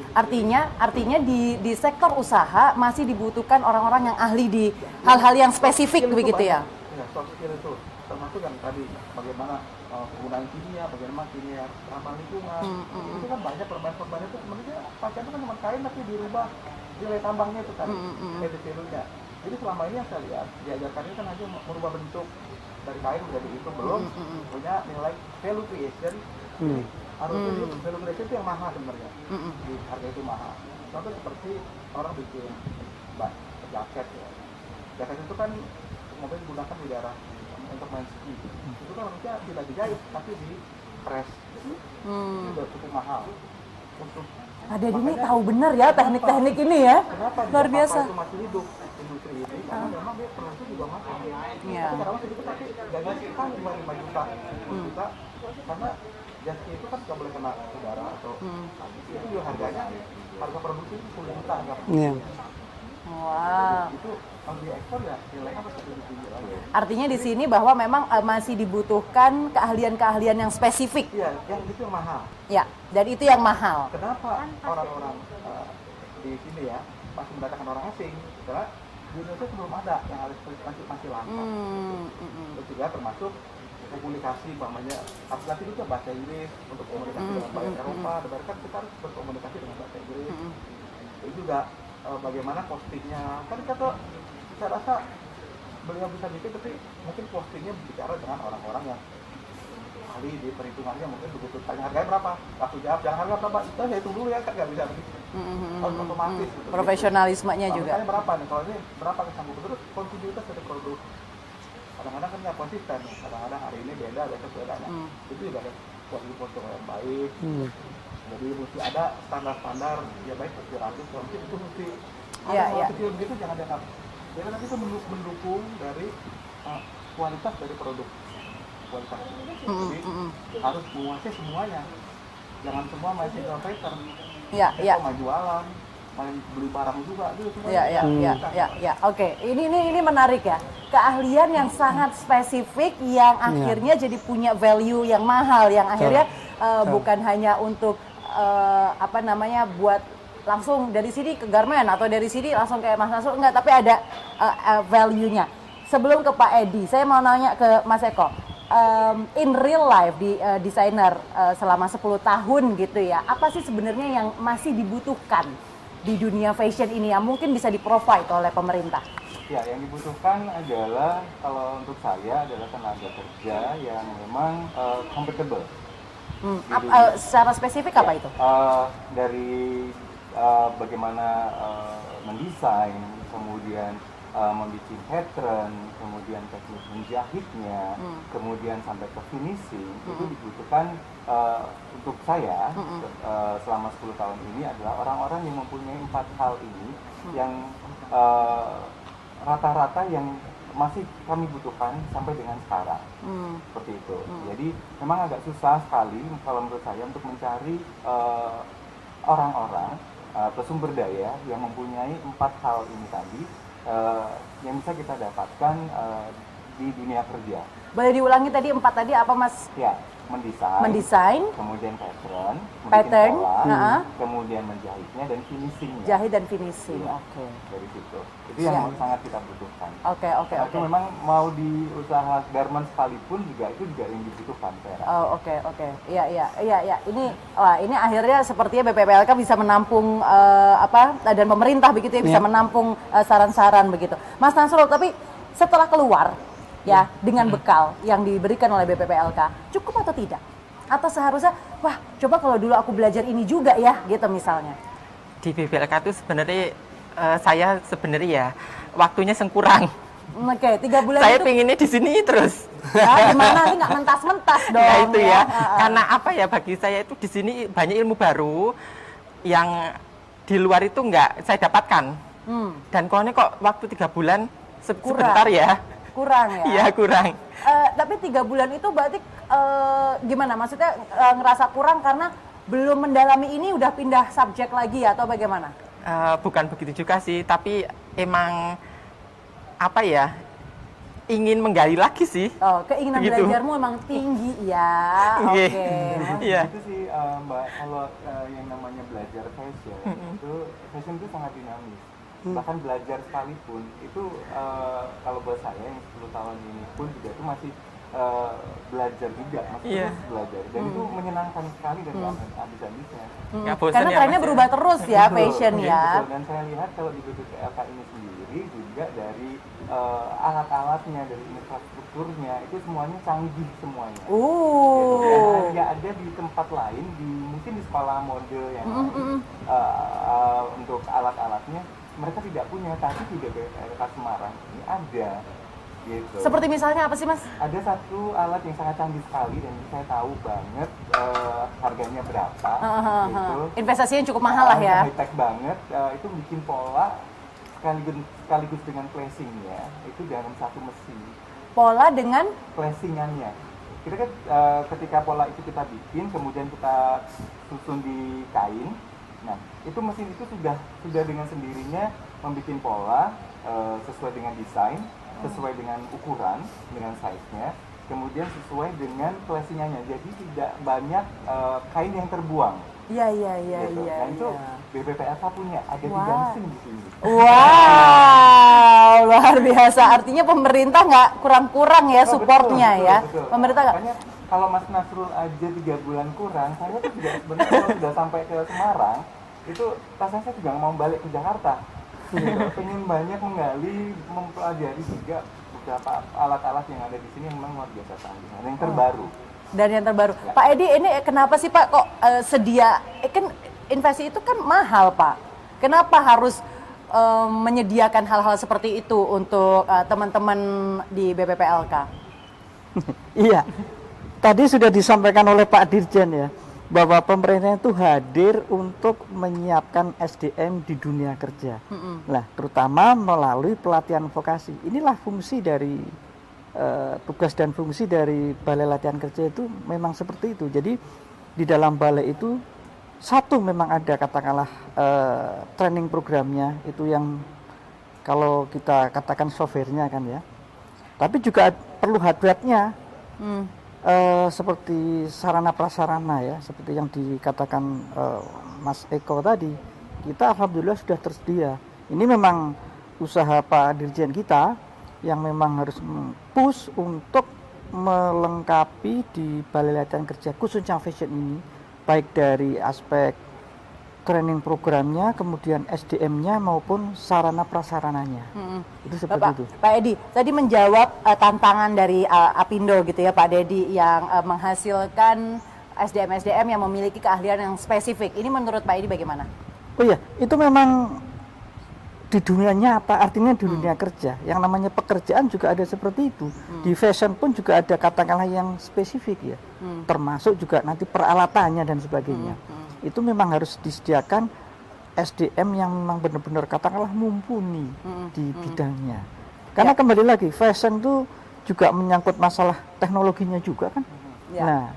Artinya di sektor usaha masih dibutuhkan orang-orang yang ahli di hal-hal yang spesifik begitu ya? Ya, soft skill itu termasuk yang tadi bagaimana penggunaan kimia, bagaimana kimia ramah lingkungan. Itu kan banyak perban-perban itu sebenarnya pakaian itu kan cuma kain tapi dirubah nilai tambangnya itu kan, detailnya. Jadi selama ini yang saya lihat diajarkan itu kan hanya merubah bentuk dari kain menjadi itu, belum punya nilai value creation. Harusnya value creation itu yang mahal sebenarnya, di harga itu mahal. Contoh seperti orang bikin jaket ya. Jaket itu kan mungkin digunakan di daerah untuk main ski. Itu kan harusnya tidak dijahit tapi di press. Jadi itu udah cukup mahal. Untuk Ini tahu benar ya teknik-teknik ini ya. kenapa Luar biasa. itu masih hidup industri ini? Karena memang dia produksi juga mahal. Iya. Tapi kadang sedikit tapi gaji kan 5 juta, 10 juta. Karena jaki itu kan nggak boleh kena udara atau itu juga harganya, harga produksi itu 10 juta kan. Wow. Itu kalau diekspor ya nilainya pasti lebih tinggi lagi. Artinya di sini bahwa memang masih dibutuhkan keahlian-keahlian yang spesifik. Iya, yang itu yang mahal. Ya, dan itu yang mahal. Kenapa orang-orang di sini ya masih mendatangkan orang asing? Karena di Indonesia belum ada yang harus masih langka. Terus juga termasuk komunikasi, umpamanya aplikasi itu bahasa Inggris untuk komunikasi dengan buyer Eropa, kan kita harus berkomunikasi dengan bahasa Inggris. Itu juga bagaimana postingnya, kan saya rasa beliau bisa bikin, tapi mungkin postingnya bicara dengan orang-orang yang ahli di perhitungannya, mungkin begitu tanya harganya berapa, langsung jawab jangan harga berapa, itu saya hitung dulu ya, kan nggak bisa begitu. Otomatis gitu. Profesionalismenya juga. Misalnya berapa nih, kalau ini berapa kesanggup, terus kontinuitas dari produk. Kadang-kadang kan nggak konsisten, kadang-kadang hari ini beda, besok beda. Itu juga ada kualitas yang baik. Jadi mesti ada standar-standar, ya baik sekiranya mungkin itu mesti ada kecil begitu, jangan dianggap. Jadi nanti itu mendukung dari kualitas dari produk, kualitas. Jadi harus menguasai semuanya. jangan semua main single trader. Iya, iya. Main jualan, main beli barang juga gitu semua. Ya. Oke, ini menarik ya. Keahlian yang sangat spesifik yang akhirnya jadi punya value yang mahal, yang akhirnya bukan hanya untuk buat langsung dari sini ke garmen atau dari sini langsung kayak Mas Nasrul, enggak, tapi ada value-nya. Sebelum ke Pak Edi, saya mau nanya ke Mas Eko. In real life di desainer selama 10 tahun gitu ya, apa sih sebenarnya yang masih dibutuhkan di dunia fashion ini yang mungkin bisa di-provide oleh pemerintah? Ya, yang dibutuhkan adalah, kalau untuk saya, adalah tenaga kerja yang memang compatible. Secara spesifik apa itu? Dari bagaimana mendesain, kemudian membuat pattern, kemudian teknik menjahitnya, kemudian sampai ke finishing, itu dibutuhkan untuk saya selama 10 tahun ini adalah orang-orang yang mempunyai 4 hal ini yang rata-rata yang masih kami butuhkan sampai dengan sekarang. Seperti itu. Jadi memang agak susah sekali kalau menurut saya untuk mencari orang-orang sumber daya yang mempunyai 4 hal ini tadi yang bisa kita dapatkan di dunia kerja. Boleh diulangi tadi 4 tadi apa Mas? Ya, mendesain, kemudian pattern, pola, kemudian menjahitnya dan finishingnya. Jahit dan finishing, oke. Dari situ, itu yang sangat kita butuhkan. Oke. Itu memang mau di usaha garment sekalipun juga itu juga yang dibutuhkan, saya rasa. Oke. Iya. Ini akhirnya sepertinya BPPLK bisa menampung dan pemerintah begitu ya, bisa menampung saran-saran begitu. Mas Nasrul, tapi setelah keluar ya dengan bekal yang diberikan oleh BPPLK, cukup atau tidak? Atau seharusnya, wah coba kalau dulu aku belajar ini juga ya, gitu misalnya. Di BPPLK itu sebenarnya saya sebenarnya ya waktunya sengkurang. Oke, 3 bulan saya itu. Saya pinginnya di sini terus. Ya, gimana sih nggak mentas-mentas dong? Nah itu ya, karena apa ya, bagi saya itu di sini banyak ilmu baru yang di luar itu nggak saya dapatkan. Dan kalau ini kok waktu 3 bulan sebentar ya. Kurang ya? Iya, kurang. Tapi 3 bulan itu berarti gimana? Maksudnya ngerasa kurang karena belum mendalami ini udah pindah subjek lagi atau bagaimana? Bukan begitu juga sih, tapi emang apa ya, ingin menggali lagi sih. Oh, keinginan begitu. Belajarmu emang tinggi ya. Oke. Iya. Itu sih Mbak, kalau yang namanya belajar fashion, itu sangat dinamis. Bahkan belajar sekalipun itu kalau buat saya yang 10 tahun ini pun juga itu masih belajar juga, masih terus belajar, dan itu menyenangkan sekali dan habis-habisnya. Karena trennya berubah terus ya, fashion ya. Betul. Dan saya lihat kalau di BPPLK ini sendiri juga dari alat-alatnya, dari infrastrukturnya itu semuanya canggih semuanya. Gitu. Ya, ada di tempat lain, mungkin di sekolah mode yang untuk alat-alatnya mereka tidak punya, tapi di BPPLK Semarang ini ada. Gitu. Seperti misalnya apa sih Mas? Ada satu alat yang sangat canggih sekali dan saya tahu banget harganya berapa. Gitu. Investasinya cukup mahal lah ya. High tech banget. Itu bikin pola sekaligus dengan flashingnya itu dalam satu mesin. Pola dengan flashingannya. Kita kan ketika pola itu kita bikin, kemudian kita susun di kain. Nah, itu mesin itu sudah dengan sendirinya membuat pola sesuai dengan desain, sesuai dengan ukuran, dengan size-nya, kemudian sesuai dengan flashingannya. Jadi tidak banyak kain yang terbuang. Iya. Gitu. Dan itu BPPLK punya, ada 3 mesin di sini. Wow, luar biasa. Artinya pemerintah nggak kurang-kurang ya supportnya ya. Betul. Pemerintah nggak. Makanya kalau Mas Nasrul aja 3 bulan kurang, saya tuh juga sebenarnya kalau sudah sampai ke Semarang, itu rasanya saya juga mau balik ke Jakarta. Gitu. Pengen banyak menggali, mempelajari juga beberapa alat-alat yang ada di sini yang memang luar biasa canggih. Dan yang terbaru. Dan yang terbaru. Ya. Pak Edi, ini kenapa sih Pak kok sedia? Kan investasi itu kan mahal Pak. Kenapa harus menyediakan hal-hal seperti itu untuk teman-teman di BPPLK? Iya. Tadi sudah disampaikan oleh Pak Dirjen ya, bahwa pemerintah itu hadir untuk menyiapkan SDM di dunia kerja. Nah, terutama melalui pelatihan vokasi. Inilah fungsi dari tugas dan fungsi dari Balai Latihan Kerja itu memang seperti itu. Jadi di dalam balai itu satu memang ada katakanlah training programnya itu yang kalau kita katakan softwarenya kan ya, tapi juga perlu hardware-nya. Seperti sarana prasarana ya, seperti yang dikatakan Mas Eko tadi, kita alhamdulillah sudah tersedia. Ini memang usaha Pak Dirjen kita yang memang harus push untuk melengkapi di Balai Latihan Kerja khususnya fashion ini, baik dari aspek training programnya, kemudian SDM-nya maupun sarana prasarananya. Itu seperti itu. Pak Edi, tadi menjawab tantangan dari Apindo gitu ya Pak Dedi yang menghasilkan SDM-SDM yang memiliki keahlian yang spesifik. Ini menurut Pak Edi bagaimana? Oh iya, itu memang di dunia nyata, artinya di dunia kerja. Yang namanya pekerjaan juga ada seperti itu. Di fashion pun juga ada katakanlah yang spesifik ya. Termasuk juga nanti peralatannya dan sebagainya. Itu memang harus disediakan SDM yang memang benar-benar katakanlah mumpuni di bidangnya. Karena kembali lagi, fashion itu juga menyangkut masalah teknologinya juga kan. Nah,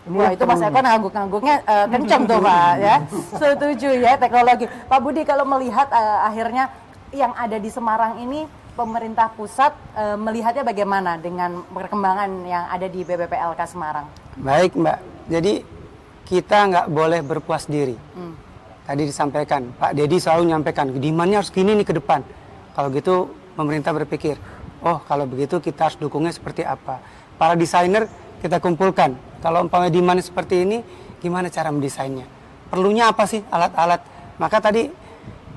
wah itu Mas Eko ngangguk-ngangguknya kencang tuh Pak ya. Setuju ya teknologi. Pak Budi, kalau melihat akhirnya yang ada di Semarang ini, pemerintah pusat melihatnya bagaimana dengan perkembangan yang ada di BBPLK Semarang? Baik Mbak, jadi kita nggak boleh berpuas diri. Tadi disampaikan, Pak Dedi selalu menyampaikan, demand-nya harus gini nih ke depan. Kalau gitu pemerintah berpikir, oh kalau begitu kita harus dukungnya seperti apa. Para desainer kita kumpulkan, kalau umpamanya demand seperti ini, gimana cara mendesainnya? Perlunya apa sih alat-alat? Maka tadi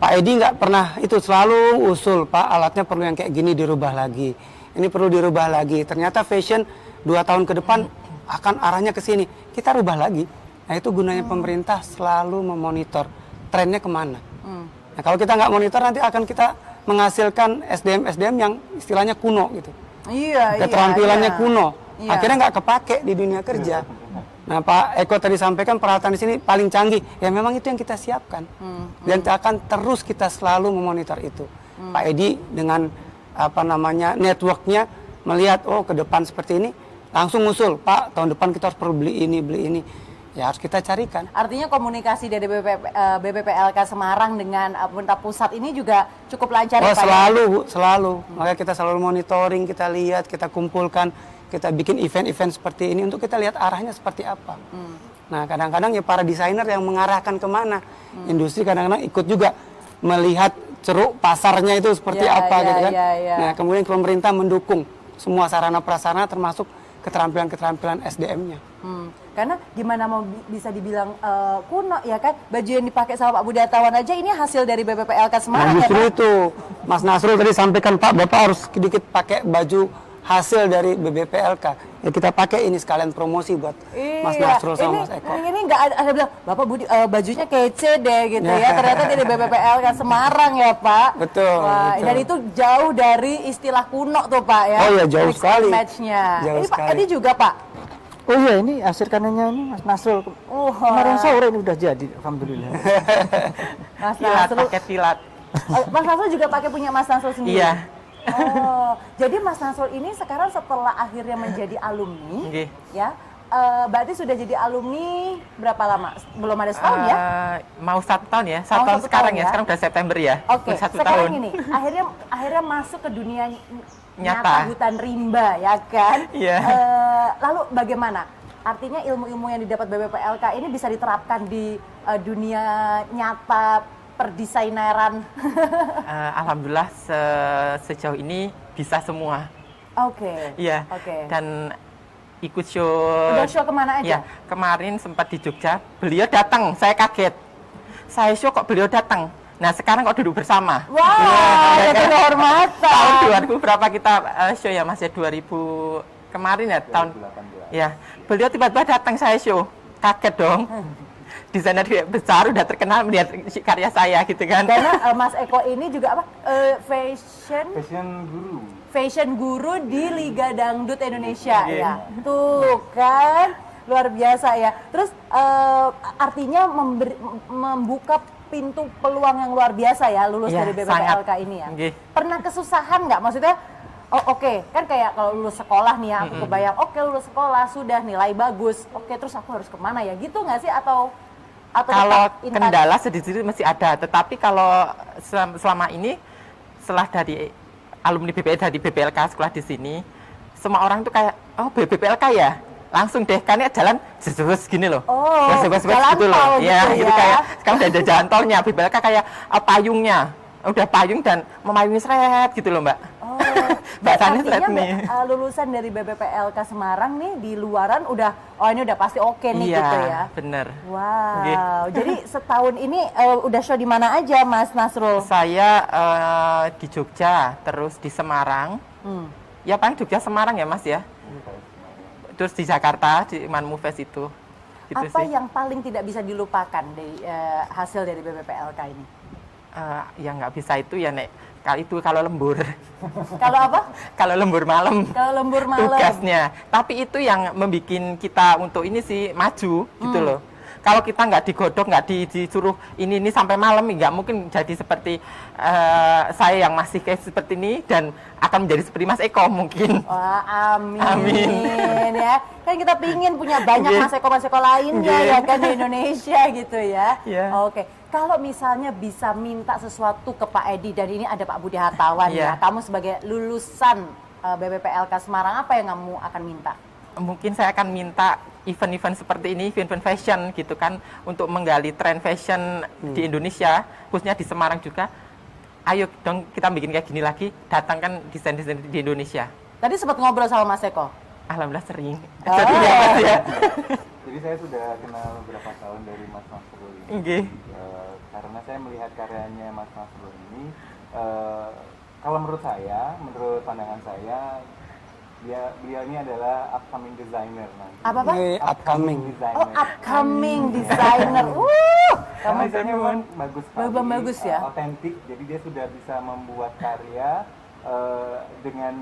Pak Edi nggak pernah itu, selalu usul, Pak alatnya perlu yang kayak gini dirubah lagi. Ini perlu dirubah lagi. Ternyata fashion 2 tahun ke depan akan arahnya ke sini. Kita rubah lagi. Nah itu gunanya pemerintah selalu memonitor trennya kemana. Nah kalau kita nggak monitor nanti akan kita menghasilkan SDM-SDM yang istilahnya kuno gitu. Keterampilannya kuno. Akhirnya nggak kepake di dunia kerja. Nah Pak Eko tadi sampaikan peralatan di sini paling canggih. Ya memang itu yang kita siapkan. Dan akan terus kita selalu memonitor itu. Pak Edi dengan apa namanya networknya melihat oh ke depan seperti ini, langsung ngusul, Pak tahun depan kita harus perlu beli ini. Ya harus kita carikan. Artinya komunikasi dari BBPLK Semarang dengan pemerintah pusat ini juga cukup lancar ya Pak? Selalu. Makanya kita selalu monitoring, kita lihat, kita kumpulkan, kita bikin event-event seperti ini untuk kita lihat arahnya seperti apa. Nah kadang-kadang ya para desainer yang mengarahkan kemana. Industri kadang-kadang ikut juga melihat ceruk pasarnya itu seperti apa gitu kan. Nah kemudian pemerintah mendukung semua sarana prasarana termasuk keterampilan-keterampilan SDM-nya. Karena gimana mau bisa dibilang kuno ya kan, baju yang dipakai sama Pak Budi Atawan aja ini hasil dari BBPLK Semarang. Nah, justru itu Mas Nasrul tadi sampaikan, Pak Bapak harus sedikit pakai baju hasil dari BBPLK. Ya kita pakai ini sekalian promosi buat Mas Nasrul sama Mas Eko. Ini nggak ada bilang, Bapak Budi bajunya kece deh gitu ya. Ternyata dari BBPLK Semarang ya Pak. Betul, betul. Dan itu jauh dari istilah kuno tuh Pak ya. Oh iya jauh sekali. Match-nya. Ini Pak Edi juga Pak. Oh iya ini hasil kanannya ini Mas Nasrul. Kemarin sore ini udah jadi, alhamdulillah. Mas Nasrul pakai pilat. Mas Nasrul juga pakai punya Mas Nasrul sendiri. Iya. Oh, jadi Mas Nasrul ini sekarang setelah akhirnya menjadi alumni, ya, berarti sudah jadi alumni berapa lama? Belum ada setahun ya? Mau 1 tahun ya, 1 tahun sekarang ya. Sekarang udah September ya. Oke, 1 sekarang tahun. ini akhirnya masuk ke dunia nyata hutan rimba ya kan? Iya. Lalu bagaimana? Artinya ilmu-ilmu yang didapat BBPLK ini bisa diterapkan di dunia nyata perdesaineran. Alhamdulillah sejauh ini bisa semua. Oke. Iya. Oke. Dan ikut show. Udah show kemana aja? Ya, kemarin sempat di Jogja. Beliau datang, saya kaget. Saya show kok beliau datang. Nah sekarang kok duduk bersama. Wah, ada kehormatan. Tahun 2000 berapa kita show ya Mas ya? 2000 kemarin ya tahun. Ya, beliau tiba-tiba datang saya show. Kaget dong. Desainer besar udah terkenal melihat karya saya gitu kan. Karena Mas Eko ini juga apa? Fashion guru di Liga Dangdut Indonesia ya. Tuh kan luar biasa ya. Terus artinya membuka pintu peluang yang luar biasa ya lulus dari BBPLK ini ya. Pernah kesusahan nggak? Maksudnya Oh oke. Kan kayak kalau lulus sekolah nih ya, aku kebayang, oke lulus sekolah, sudah nilai bagus, oke terus aku harus kemana ya, gitu nggak sih? Atau Kalau tetap intan? kendala sedikit masih ada, tetapi kalau selama ini, setelah dari alumni dari BPLK sekolah di sini, semua orang tuh kayak, oh BPLK ya? Langsung deh, kan ya jalan jebus gini loh. Oh, jalan gitu tol loh. gitu Ya, ya. itu kayak sekarang udah ada jalan tolnya, BPLK kayak payungnya. Udah payung dan memayungi seret gitu loh, Mbak. Oh, Bahasanya artinya seret nih. lulusan dari BPPLK Semarang nih di luaran udah, oh ini udah pasti oke nih Iya, gitu ya. bener. Wow, Oke. jadi setahun ini udah show di mana aja Mas Nasrul? Saya di Jogja, terus di Semarang. Ya paling Jogja Semarang ya Mas ya. Terus di Jakarta, di Manmu Fest itu. Gitu Apa sih. yang paling tidak bisa dilupakan dari hasil dari BPPLK ini? Ya nggak bisa itu ya Nek. Kalau lembur. Kalau apa? Kalau lembur malam. Kalau lembur malam. Tugasnya. Tapi itu yang membuat kita untuk ini sih maju gitu loh. Kalau kita nggak digodok, nggak disuruh ini sampai malam, nggak mungkin jadi seperti saya yang masih kayak seperti ini dan akan menjadi seperti Mas Eko mungkin. Wah, amin. Amin. Ya. Kan kita pingin punya banyak Mas Eko lainnya ya kan di Indonesia gitu ya. Iya. Oke. Kalau misalnya bisa minta sesuatu ke Pak Edi dan ini ada Pak Budi Hartawan ya. Iya. Kamu sebagai lulusan BPPLK Semarang, apa yang kamu akan minta? Mungkin saya akan minta event-event seperti ini, event fashion gitu kan, untuk menggali tren fashion di Indonesia, khususnya di Semarang juga. Ayo dong kita bikin kayak gini lagi, datangkan desain-desain di Indonesia. Tadi sempat ngobrol sama Mas Eko. Alhamdulillah sering. Oh. Jadi ya Mas ya. Jadi saya sudah kenal beberapa tahun dari Mas Nasrul ini. Nggih. Karena saya melihat karyanya Mas Nasrul ini, kalau menurut saya, menurut pandangan saya, beliau ini adalah upcoming designer nanti. Apa? Upcoming. designer. Oh, upcoming designer. Karena desainnya memang bagus sekali. Bagus ya? Otentik, jadi dia sudah bisa membuat karya dengan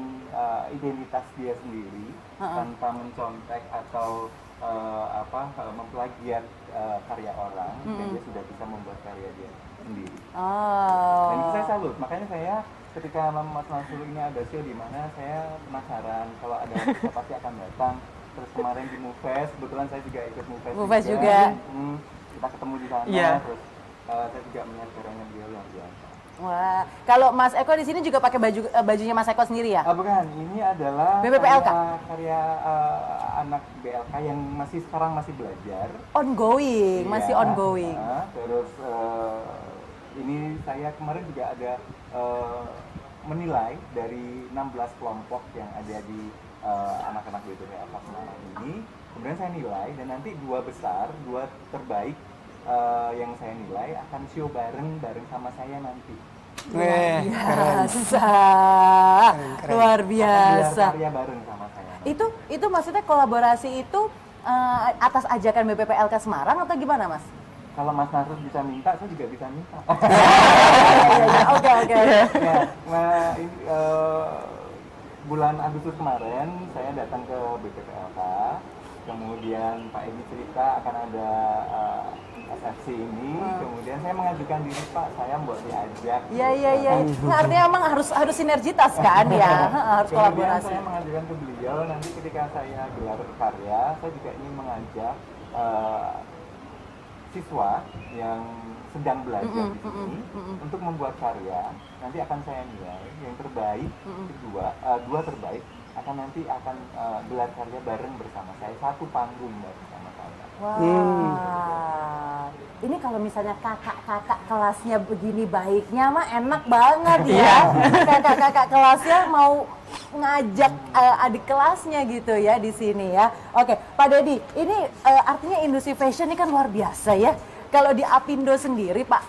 identitas dia sendiri, tanpa mencontek atau memplagiat karya orang, dan dia sudah bisa membuat karya dia sendiri. Dan itu saya salut, makanya saya ketika Mas Nasrul ini ada show di mana, saya penasaran kalau ada yang pasti akan datang. Terus kemarin di Mufest, kebetulan saya juga ikut Mufest juga. Kita ketemu di sana, Iya. terus saya juga melihat karyanya beliau luar biasa. Wah, kalau Mas Eko di sini juga pakai bajunya Mas Eko sendiri ya? Bukan, ini adalah BPPLK? karya anak BLK yang sekarang masih belajar. Ongoing, Iya, masih ongoing. Terus ini saya kemarin juga ada menilai dari 16 kelompok yang ada di anak-anak BPPLK Semarang ini. Kemudian saya nilai dan nanti dua terbaik yang saya nilai akan show bareng sama saya nanti. Biasa, luar biasa. Karya bareng sama saya. Itu maksudnya kolaborasi itu atas ajakan BPPLK Semarang atau gimana Mas? Kalau Mas Nasrul bisa minta, saya juga bisa minta. Oke. Ini, bulan Agustus kemarin saya datang ke BPPLK, kemudian Pak Edi cerita akan ada SFC ini, kemudian saya mengajukan diri, Pak, saya mau diajak. Iya. Nah, artinya emang harus sinergitas kan ya, harus Kemudian kolaborasi. saya mengajukan ke beliau, nanti ketika saya gelar karya, saya juga ingin mengajak siswa yang sedang belajar di sini untuk membuat karya. Nanti akan saya nilai yang terbaik, dua terbaik akan gelar karya bareng bersama saya, satu panggung bareng sama saya. Wah, ini kalau misalnya kakak-kakak kelasnya begini baiknya mah enak banget ya. Kakak-kakak kelasnya mau ngajak adik kelasnya gitu ya di sini ya. Oke, Pak Dedi, ini artinya industri fashion ini kan luar biasa ya. Kalau di Apindo sendiri, Pak,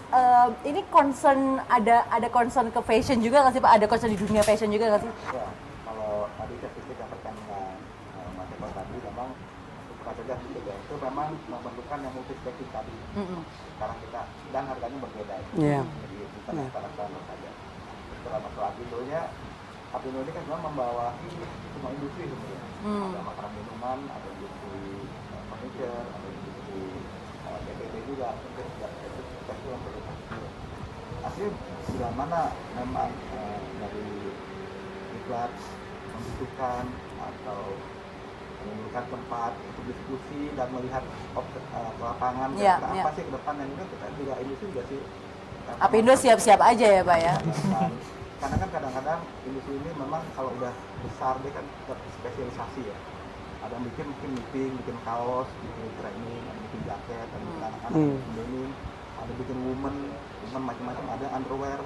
ini concern ada concern ke fashion juga nggak sih, Pak? Ada concern di dunia fashion juga nggak sih? Ya, kalau tadi saya sedikit sampaikan dengan Mas Eko tadi, memang bukan saja juga itu memang membentukkan yang multi spesifik tadi. Sekarang kita dan harganya berbeda. Iya. Jadi bukan standar saja. Setelah masalah Apindo-nya, Apindo ini kan memang membawahi semua industri sebenarnya. Ada makanan minuman, ada industri furniture, ada industri BPP juga, untuk spesial untuk itu. Asli sudah mana memang dari diklat membutuhkan atau menimbulkan tempat untuk diskusi dan melihat lapangan apa sih ke depan, yang juga kita juga industri juga sih. Apindo siap-siap aja ya Pak ya. Karena kan kadang-kadang industri ini memang kalau udah besar dia kan spesialisasi ya. Ada yang bikin mungkin meeting, bikin kaos, bikin training, ada bikin jaket, ada bikin anak-anak, bikin denim, ada bikin woman macam-macam, ada underwear,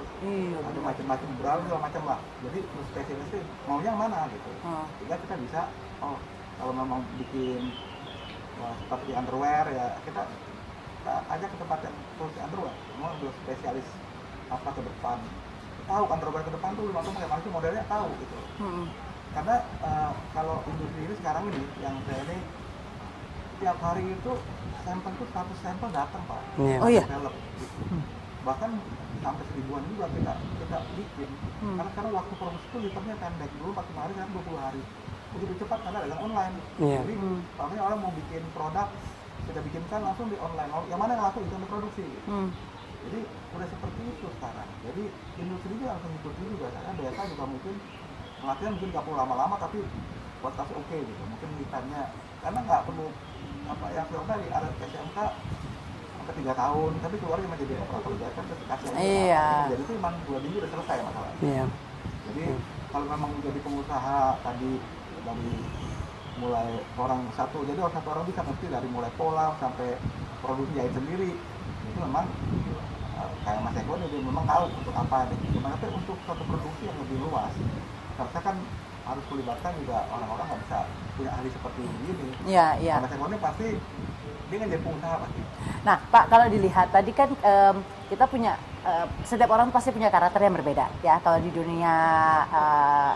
ada macam-macam brand segala macam lah. Jadi spesialisasi mau yang mana gitu. Sehingga kita bisa, oh kalau memang bikin seperti underwear ya kita ajak ke tempat yang produksi underwear, semua udah spesialis apa ke depan, tahu underwear ke depan tuh langsung kayak mana modelnya tahu gitu. Karena kalau industri ini sekarang ini yang saya ini tiap hari itu sampel tuh 100 sampel datang Pak. Oh iya. Gitu. Bahkan sampai 1000-an juga kita bikin. Karena waktu produksi itu liternya pendek, dulu 40 hari sekarang 20 hari. Begitu cepat karena dagang online. Jadi makanya orang mau bikin produk kita bikinkan langsung di online. Yang mana yang laku itu untuk produksi. Jadi udah seperti itu sekarang. Jadi industri juga langsung ikuti juga. Karena biasa juga mungkin pelatihan mungkin nggak perlu lama-lama tapi kualitas oke gitu. Mungkin litannya karena nggak perlu apa yang tadi ada SMK sampai 3 tahun tapi keluar cuma jadi operator jasa terus kasih jadi itu cuma 2 minggu udah selesai masalahnya. Jadi kalau memang menjadi pengusaha tadi dari mulai orang satu orang bisa ngerti dari mulai pola sampai produksi jahit sendiri itu memang kayak Mas Eko dia memang tahu untuk apa nih. Cuma tapi untuk satu produksi yang lebih luas karena kan harus melibatkan juga orang-orang nggak bisa punya ahli seperti ini. Iya. Mas Eko ini pasti dia kan jadi pengusaha pasti. Nah Pak, kalau dilihat tadi kan kita punya setiap orang pasti punya karakter yang berbeda ya kalau di dunia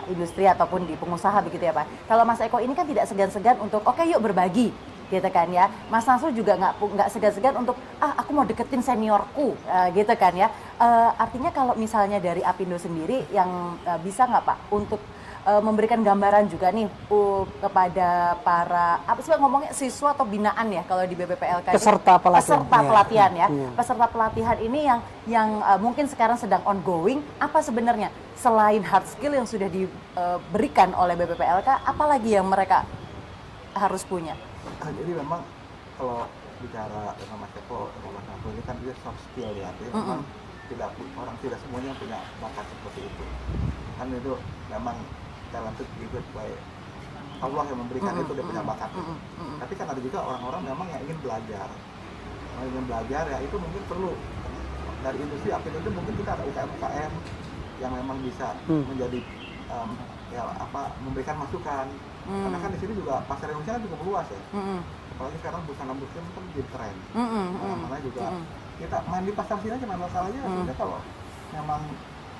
industri ataupun di pengusaha begitu ya Pak. Kalau Mas Eko ini kan tidak segan-segan untuk oke, yuk berbagi gitu kan ya. Mas Nasrul juga nggak segan-segan untuk aku mau deketin seniorku gitu kan ya. Artinya kalau misalnya dari Apindo sendiri yang bisa nggak Pak untuk memberikan gambaran juga nih kepada para apa sih ngomongnya siswa atau binaan ya kalau di BPPLK peserta pelatihan ya. Peserta pelatihan ini yang mungkin sekarang sedang ongoing, apa sebenarnya selain hard skill yang sudah diberikan oleh BPPLK, apalagi yang mereka harus punya? Jadi memang kalau bicara dengan Mas Eko ini kan dia soft skill ya, memang tidak semuanya punya bakat seperti itu. Kan itu memang talented given by Allah yang memberikan itu, dia punya bakat. Tapi kan ada juga orang-orang memang yang ingin belajar. Ya itu mungkin perlu dari industri Apindo itu mungkin kita ada UKM yang memang bisa menjadi memberikan masukan. Karena kan di sini juga pasar Indonesia kan cukup luas ya. Apalagi sekarang busana muslim kan jadi tren. Mana juga kita main di pasar sini aja masalahnya sebenarnya kalau memang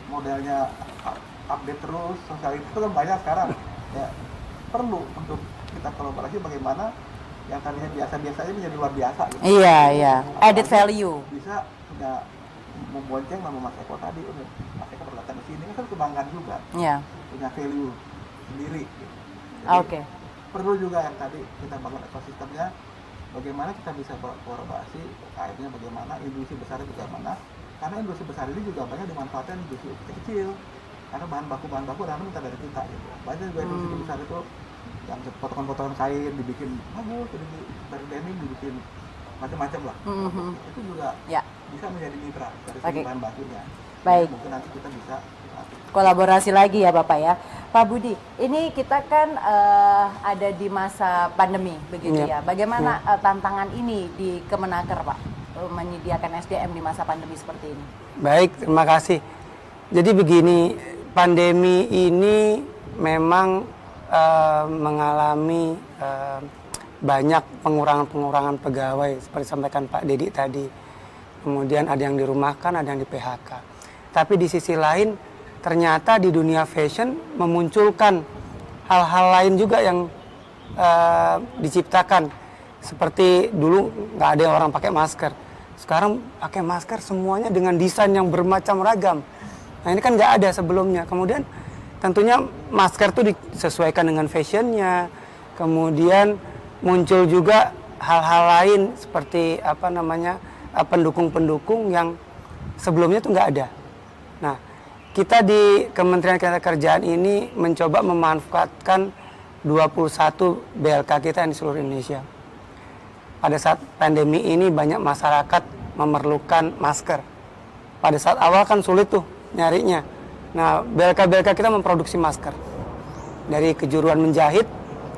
modelnya update terus, sosial itu kan banyak sekarang ya, perlu untuk kita kolaborasi bagaimana yang tadinya biasa-biasa aja menjadi luar biasa gitu. Iya added value bisa punya membonceng nama Mas Eko tadi, Mas Eko berdatang ke sini kan kebanggaan juga, punya value sendiri gitu. Jadi, perlu juga yang tadi kita bangun ekosistemnya, bagaimana kita bisa kolaborasi kaitnya bagaimana industri besar itu bagaimana, karena industri besar ini juga banyak dimanfaatkan industri kecil karena bahan baku dan minta dari kita gitu. Banyak juga industri besar itu yang potongan-potongan kain dibikin bagus, dari denim dibikin macam-macam lah. Itu juga bisa menjadi mitra dari segi bahan bakunya. Baik. Mungkin nanti kita bisa kolaborasi lagi ya Bapak ya. Pak Budi, ini kita kan ada di masa pandemi begitu ya. Bagaimana tantangan ini di Kemenaker Pak menyediakan SDM di masa pandemi seperti ini? Baik, terima kasih. Jadi begini, pandemi ini memang mengalami banyak pengurangan pegawai seperti sampaikan Pak Dedi tadi. Kemudian ada yang dirumahkan, ada yang di PHK. Tapi di sisi lain ternyata di dunia fashion memunculkan hal-hal lain juga yang diciptakan. Seperti dulu nggak ada orang pakai masker. Sekarang pakai masker semuanya dengan desain yang bermacam ragam. Nah ini kan nggak ada sebelumnya. Kemudian tentunya masker itu disesuaikan dengan fashionnya. Kemudian muncul juga hal-hal lain seperti pendukung-pendukung yang sebelumnya itu nggak ada. Nah kita di Kementerian Ketenagakerjaan ini mencoba memanfaatkan 21 BLK kita di seluruh Indonesia. Pada saat pandemi ini banyak masyarakat memerlukan masker. Pada saat awal kan sulit tuh nyarinya. Nah, BLK-BLK kita memproduksi masker. Dari kejuruan menjahit,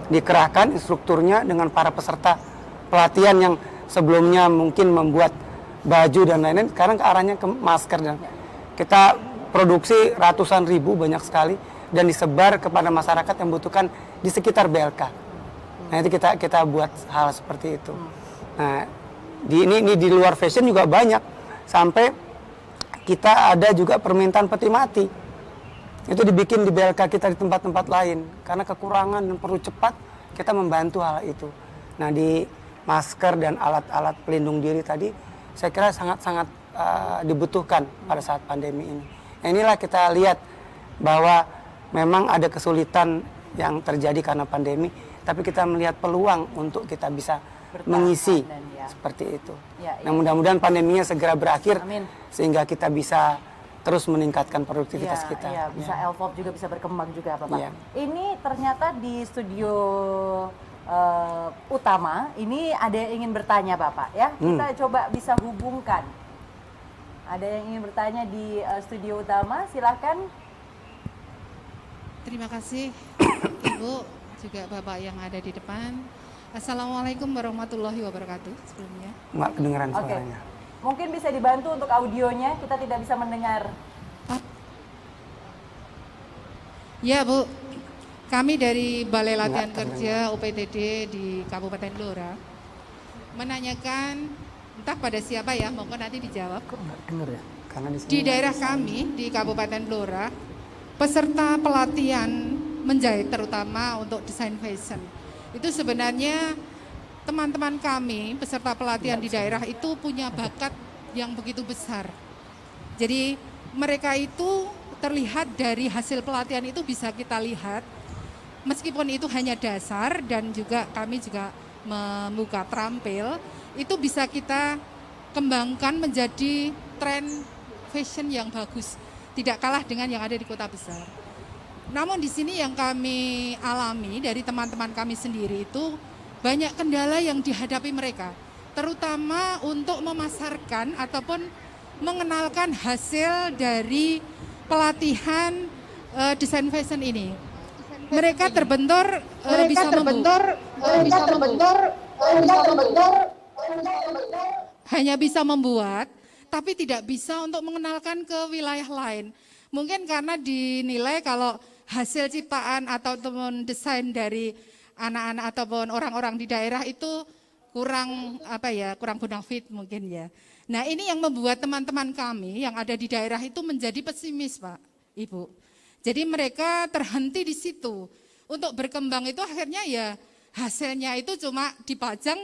dikerahkan instrukturnya dengan para peserta pelatihan yang sebelumnya mungkin membuat baju dan lain-lain, sekarang ke arahnya ke masker. Dan kita produksi ratusan ribu, banyak sekali, dan disebar kepada masyarakat yang membutuhkan di sekitar BLK. Nah, itu kita buat hal seperti itu. Nah, ini di luar fashion juga banyak. Sampai kita ada juga permintaan peti mati. Itu dibikin di BLK kita di tempat-tempat lain. Karena kekurangan dan perlu cepat, kita membantu hal itu. Nah, di masker dan alat-alat pelindung diri tadi, saya kira sangat-sangat dibutuhkan pada saat pandemi ini. Nah, inilah kita lihat bahwa memang ada kesulitan yang terjadi karena pandemi, tapi kita melihat peluang untuk kita bisa mengisi seperti itu. Nah, mudah-mudahan pandeminya segera berakhir. Amin. Sehingga kita bisa terus meningkatkan produktivitas kita. Iya, bisa Elfop juga bisa berkembang juga, Bapak. Iya. Ini ternyata di studio utama, ini ada yang ingin bertanya, Bapak, ya. Kita coba bisa hubungkan. Ada yang ingin bertanya di studio utama, silahkan. Terima kasih Ibu, juga Bapak yang ada di depan. Assalamualaikum warahmatullahi wabarakatuh sebelumnya. Nggak kedengeran suaranya. Mungkin bisa dibantu untuk audionya, kita tidak bisa mendengar. Ya Bu, kami dari Balai Latihan Kerja UPTD di Kabupaten Blora menanyakan, entah pada siapa ya, monggo nanti dijawab. Kok nggak denger ya? Karena Di daerah kami di Kabupaten Blora, peserta pelatihan menjahit terutama untuk desain fashion, itu sebenarnya teman-teman kami peserta pelatihan di daerah itu punya bakat yang begitu besar. Jadi mereka itu terlihat dari hasil pelatihan itu bisa kita lihat, meskipun itu hanya dasar dan juga kami juga membuka terampil, itu bisa kita kembangkan menjadi tren fashion yang bagus, tidak kalah dengan yang ada di kota besar. Namun di sini yang kami alami dari teman-teman kami sendiri itu banyak kendala yang dihadapi mereka, terutama untuk memasarkan ataupun mengenalkan hasil dari pelatihan desain fashion ini. Mereka terbentur, hanya bisa membuat, tapi tidak bisa untuk mengenalkan ke wilayah lain. Mungkin karena dinilai kalau hasil ciptaan atau desain dari anak-anak ataupun orang-orang di daerah itu kurang kurang bonafit mungkin ya. Nah, ini yang membuat teman-teman kami yang ada di daerah itu menjadi pesimis, Pak, Ibu. Jadi mereka terhenti di situ. Untuk berkembang itu akhirnya ya hasilnya itu cuma dipajang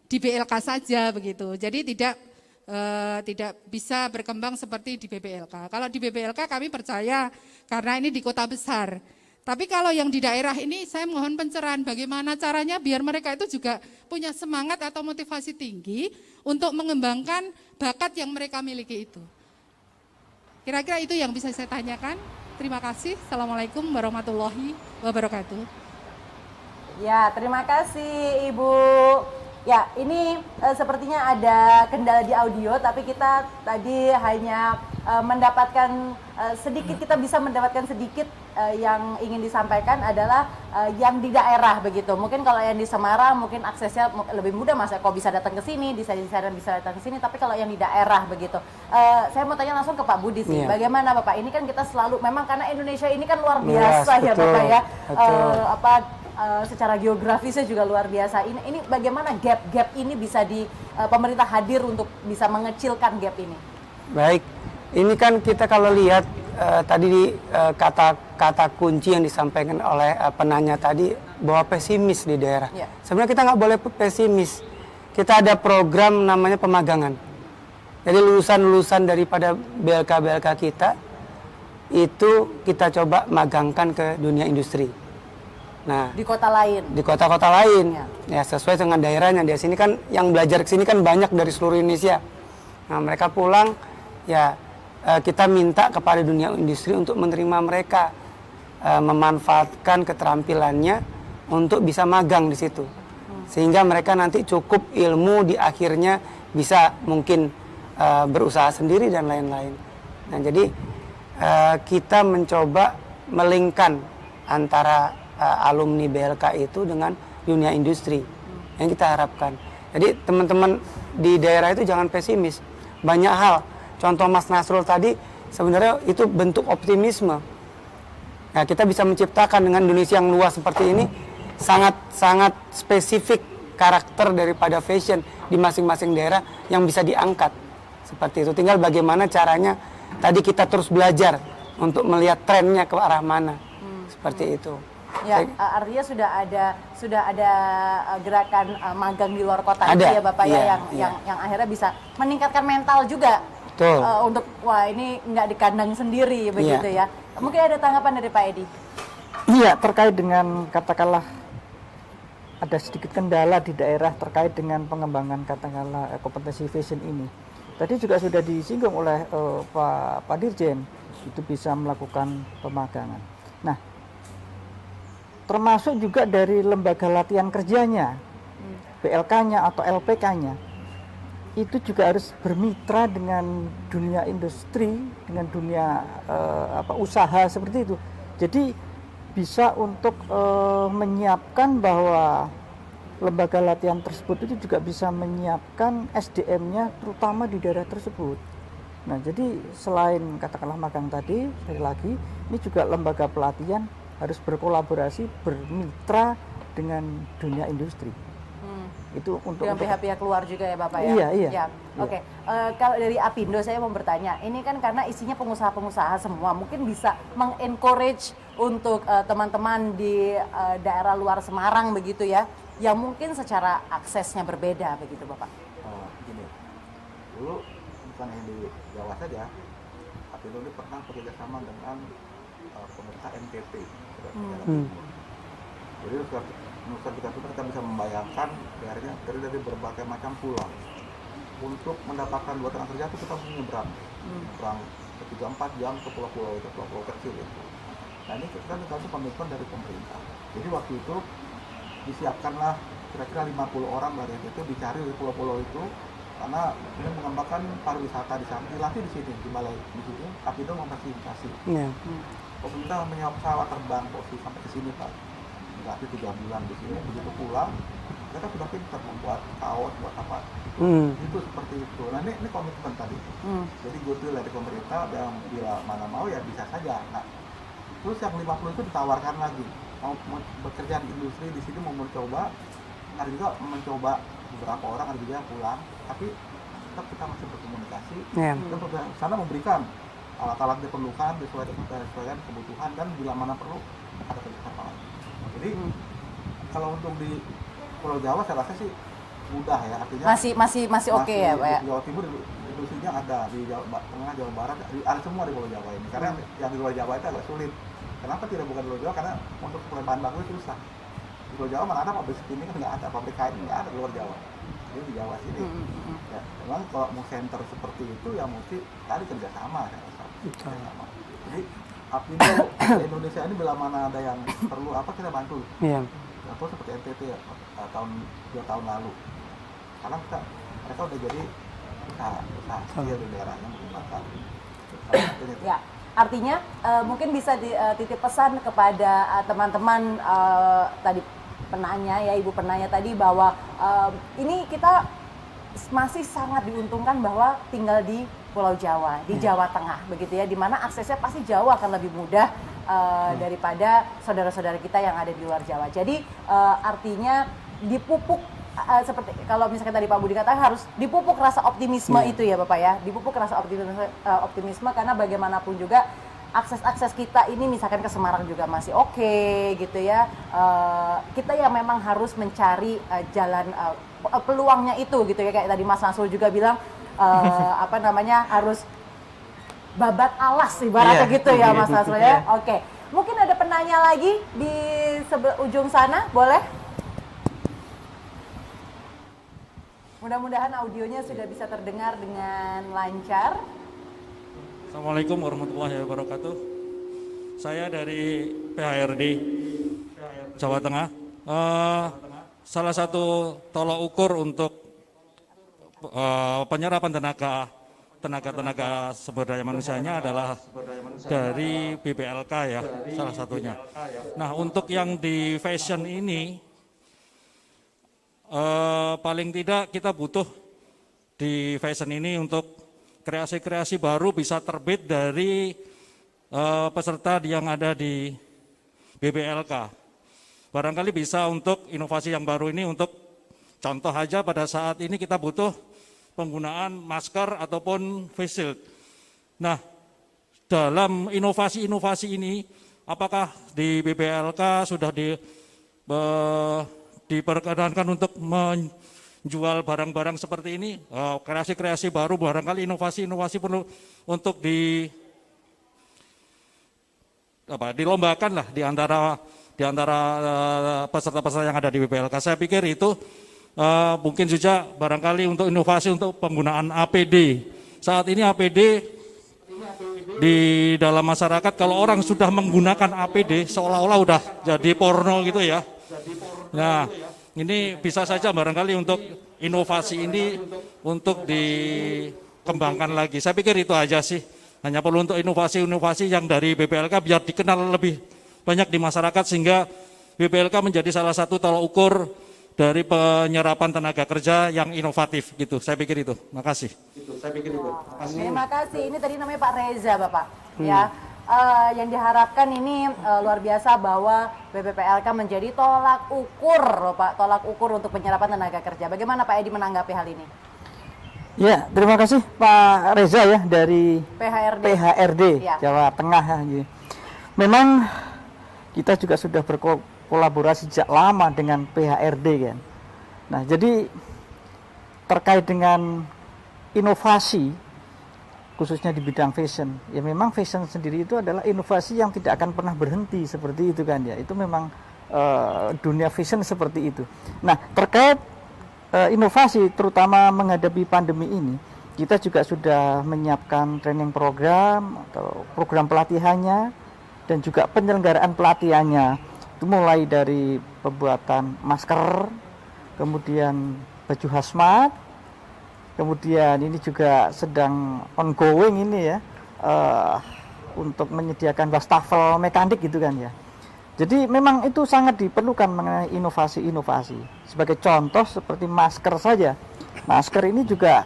di BLK saja begitu. Jadi tidak bisa berkembang seperti di BBLK. Kalau di BBLK kami percaya karena ini di kota besar. Tapi kalau yang di daerah ini saya mohon pencerahan bagaimana caranya biar mereka itu juga punya semangat atau motivasi tinggi untuk mengembangkan bakat yang mereka miliki itu. Kira-kira itu yang bisa saya tanyakan. Terima kasih. Assalamualaikum warahmatullahi wabarakatuh. Ya, terima kasih Ibu. Ya, ini sepertinya ada kendala di audio, tapi kita tadi hanya mendapatkan sedikit, kita bisa mendapatkan sedikit yang ingin disampaikan adalah yang di daerah begitu. Mungkin kalau yang di Semarang mungkin aksesnya lebih mudah, Mas Eko bisa datang ke sini, bisa datang ke sini, tapi kalau yang di daerah begitu. Saya mau tanya langsung ke Pak Budi sih. Iya. Bagaimana Bapak? Ini kan kita selalu memang karena Indonesia ini kan luar biasa ya betul, Bapak ya. betul. Secara geografisnya juga luar biasa. Ini bagaimana gap ini bisa pemerintah hadir untuk bisa mengecilkan gap ini? Baik, ini kan kita kalau lihat tadi kata kunci yang disampaikan oleh penanya tadi bahwa pesimis di daerah. Ya. Sebenarnya kita nggak boleh pesimis. Kita ada program namanya pemagangan. Jadi lulusan-lulusan daripada BLK kita itu kita coba magangkan ke dunia industri. Nah, Di kota lain. di kota-kota lain, ya sesuai dengan daerahnya. Di sini kan yang belajar ke sini kan banyak dari seluruh Indonesia. Nah, mereka pulang, ya kita minta kepada dunia industri untuk menerima mereka, memanfaatkan keterampilannya untuk bisa magang di situ. Sehingga mereka nanti cukup ilmu di akhirnya bisa mungkin berusaha sendiri dan lain-lain. Nah, jadi kita mencoba melingkan antara alumni BLK itu dengan dunia industri yang kita harapkan. Jadi teman-teman di daerah itu jangan pesimis. Banyak hal, contoh Mas Nasrul tadi sebenarnya itu bentuk optimisme. Nah, kita bisa menciptakan dengan Indonesia yang luas seperti ini, sangat spesifik karakter daripada fashion di masing-masing daerah yang bisa diangkat. Seperti itu. Tinggal bagaimana caranya tadi kita terus belajar untuk melihat trennya ke arah mana. Seperti itu. Ya, artinya sudah ada gerakan magang di luar kota itu ya Bapak yang akhirnya bisa meningkatkan mental juga. Betul. Untuk wah ini nggak di kandang sendiri begitu ya. Mungkin ada tanggapan dari Pak Edi. Iya, terkait dengan katakanlah ada sedikit kendala di daerah terkait dengan pengembangan katakanlah kompetensi fashion ini. Tadi juga sudah disinggung oleh Pak Dirjen, itu bisa melakukan pemagangan. Nah, termasuk juga dari lembaga latihan kerjanya, BLK-nya atau LPK-nya, itu juga harus bermitra dengan dunia industri, dengan dunia usaha seperti itu. Jadi bisa untuk menyiapkan bahwa lembaga latihan tersebut itu juga bisa menyiapkan SDM-nya terutama di daerah tersebut. Nah, jadi selain katakanlah magang tadi, sekali lagi ini juga lembaga pelatihan harus berkolaborasi, bermitra dengan dunia industri. Itu untuk dengan pihak-pihak luar juga ya Bapak ya? Iya. Ya. Oke. Kalau dari Apindo saya mau bertanya, ini kan karena isinya pengusaha-pengusaha semua, mungkin bisa mengencourage untuk teman-teman di daerah luar Semarang begitu ya, yang mungkin secara aksesnya berbeda begitu Bapak? Gini, dulu bukan yang di Jawa saja, Apindo ini pernah bekerjasama dengan pemerintah NTT. Jadi Nusa Tenggara Timur kita bisa membayangkan daerahnya dari berbagai macam pulau. Untuk mendapatkan 2 tenaga kerja itu kita harus nyebrang 3-4 jam ke pulau-pulau itu, pulau-pulau kecil itu. Nah, ini kita dikasih komitmen dari pemerintah. Jadi waktu itu disiapkanlah kira-kira 50 orang dari itu dicari di pulau-pulau itu, karena ini mengembangkan pariwisata di sana, dilatih di sini, di Balai di sini, tapi itu memfasilitasi. Pemerintah menyewa pesawat terbang posisi sampai ke sini Pak. Berarti 3 bulan di sini, begitu pulang mereka sudah pintar membuat kaos, buat apa itu seperti itu. Nah, ini komitmen tadi. Jadi goodwill dari pemerintah, yang bila mana mau ya bisa saja. Nah, terus yang 50 itu ditawarkan lagi mau bekerja di industri di sini, mau mencoba. Ada juga mencoba beberapa orang, ada juga yang pulang, tapi tetap kita masih berkomunikasi dan sana memberikan alat-alat diperlukan disesuaikan kebutuhan, dan bila mana perlu ada kerjasama lagi. Jadi kalau untuk di Pulau Jawa saya rasa sih mudah ya, artinya masih oke ya Pak ya. Di Jawa Timur industrinya ada, di Jawa Tengah, Jawa Barat ada semua di Pulau Jawa ini. Karena yang di luar Jawa itu agak sulit. Kenapa tidak bukan di Pulau Jawa? Karena untuk supply bahan baku itu susah. Di Pulau Jawa mana ada pabrik ini kan nggak ada, pabrik kain nggak ada di luar Jawa. Jadi di Jawa sini. Ya, memang kalau mau center seperti itu ya mesti tadi kerjasama saya rasa. Jadi Apindo Indonesia ini bila mana ada yang perlu apa kita bantu. Atau seperti NTT ya, 2 tahun lalu. Karena mereka udah jadi usaha kecil di daerahnya mengembangkan. Ya, artinya mungkin bisa titip pesan kepada teman-teman tadi penanya ya, Ibu penanya tadi bahwa ini kita masih sangat diuntungkan bahwa tinggal di Pulau Jawa, di Jawa Tengah begitu ya, di mana aksesnya pasti jauh akan lebih mudah daripada saudara-saudara kita yang ada di luar Jawa. Jadi artinya dipupuk seperti kalau misalkan tadi Pak Budi katakan, harus dipupuk rasa optimisme itu ya Bapak ya, dipupuk rasa optimisme karena bagaimanapun juga akses kita ini misalkan ke Semarang juga masih oke gitu ya. Kita yang memang harus mencari jalan peluangnya itu gitu ya, kayak tadi Mas Nasrul juga bilang harus babat alas ibaratnya gitu ya Mas Nasrul ya. Oke. Mungkin ada penanya lagi di ujung sana, boleh? Mudah-mudahan audionya sudah bisa terdengar dengan lancar. Assalamualaikum warahmatullahi wabarakatuh. Saya dari PHRD Jawa Tengah. Salah satu tolak ukur untuk penyerapan tenaga sumber daya manusianya adalah dari BPLK ya, salah satunya. Nah, untuk yang di fashion ini paling tidak kita butuh di fashion ini untuk kreasi-kreasi baru bisa terbit dari peserta yang ada di BPLK. Barangkali bisa untuk inovasi yang baru ini, untuk contoh aja pada saat ini kita butuh penggunaan masker ataupun face shield. Nah, dalam inovasi-inovasi ini, apakah di BPLK sudah diperkenankan untuk jual barang-barang seperti ini, kreasi-kreasi baru, barangkali inovasi-inovasi perlu untuk dilombakan lah di antara peserta-peserta yang ada di BPLK. Saya pikir itu mungkin juga barangkali untuk inovasi untuk penggunaan APD. Saat ini APD di dalam masyarakat, kalau orang sudah menggunakan APD seolah-olah udah jadi porno gitu ya. Nah, ini bisa saja barangkali untuk inovasi ini untuk dikembangkan lagi. Saya pikir itu aja sih. Hanya perlu untuk inovasi-inovasi yang dari BPLK biar dikenal lebih banyak di masyarakat, sehingga BPLK menjadi salah satu tolak ukur dari penyerapan tenaga kerja yang inovatif gitu. Saya pikir itu. Makasih. Terima kasih. Ini tadi namanya Pak Reza, Bapak. Ya. Yang diharapkan ini luar biasa bahwa BPPLK menjadi tolak ukur loh Pak, tolak ukur untuk penyerapan tenaga kerja. Bagaimana Pak Edi menanggapi hal ini? Ya, terima kasih Pak Reza ya dari PHRD ya. Jawa Tengah ya. Memang kita juga sudah berkolaborasi sejak lama dengan PHRD kan. Nah, jadi terkait dengan inovasi khususnya di bidang fashion, ya memang fashion sendiri itu adalah inovasi yang tidak akan pernah berhenti seperti itu kan ya. Itu memang dunia fashion seperti itu. Nah, terkait inovasi terutama menghadapi pandemi ini, kita juga sudah menyiapkan training program atau program pelatihannya dan juga penyelenggaraan pelatihannya. Itu mulai dari pembuatan masker, kemudian baju hazmat, kemudian ini juga sedang ongoing ini ya untuk menyediakan wastafel mekanik gitu kan ya. Jadi memang itu sangat diperlukan mengenai inovasi-inovasi. Sebagai contoh seperti masker saja. Masker ini juga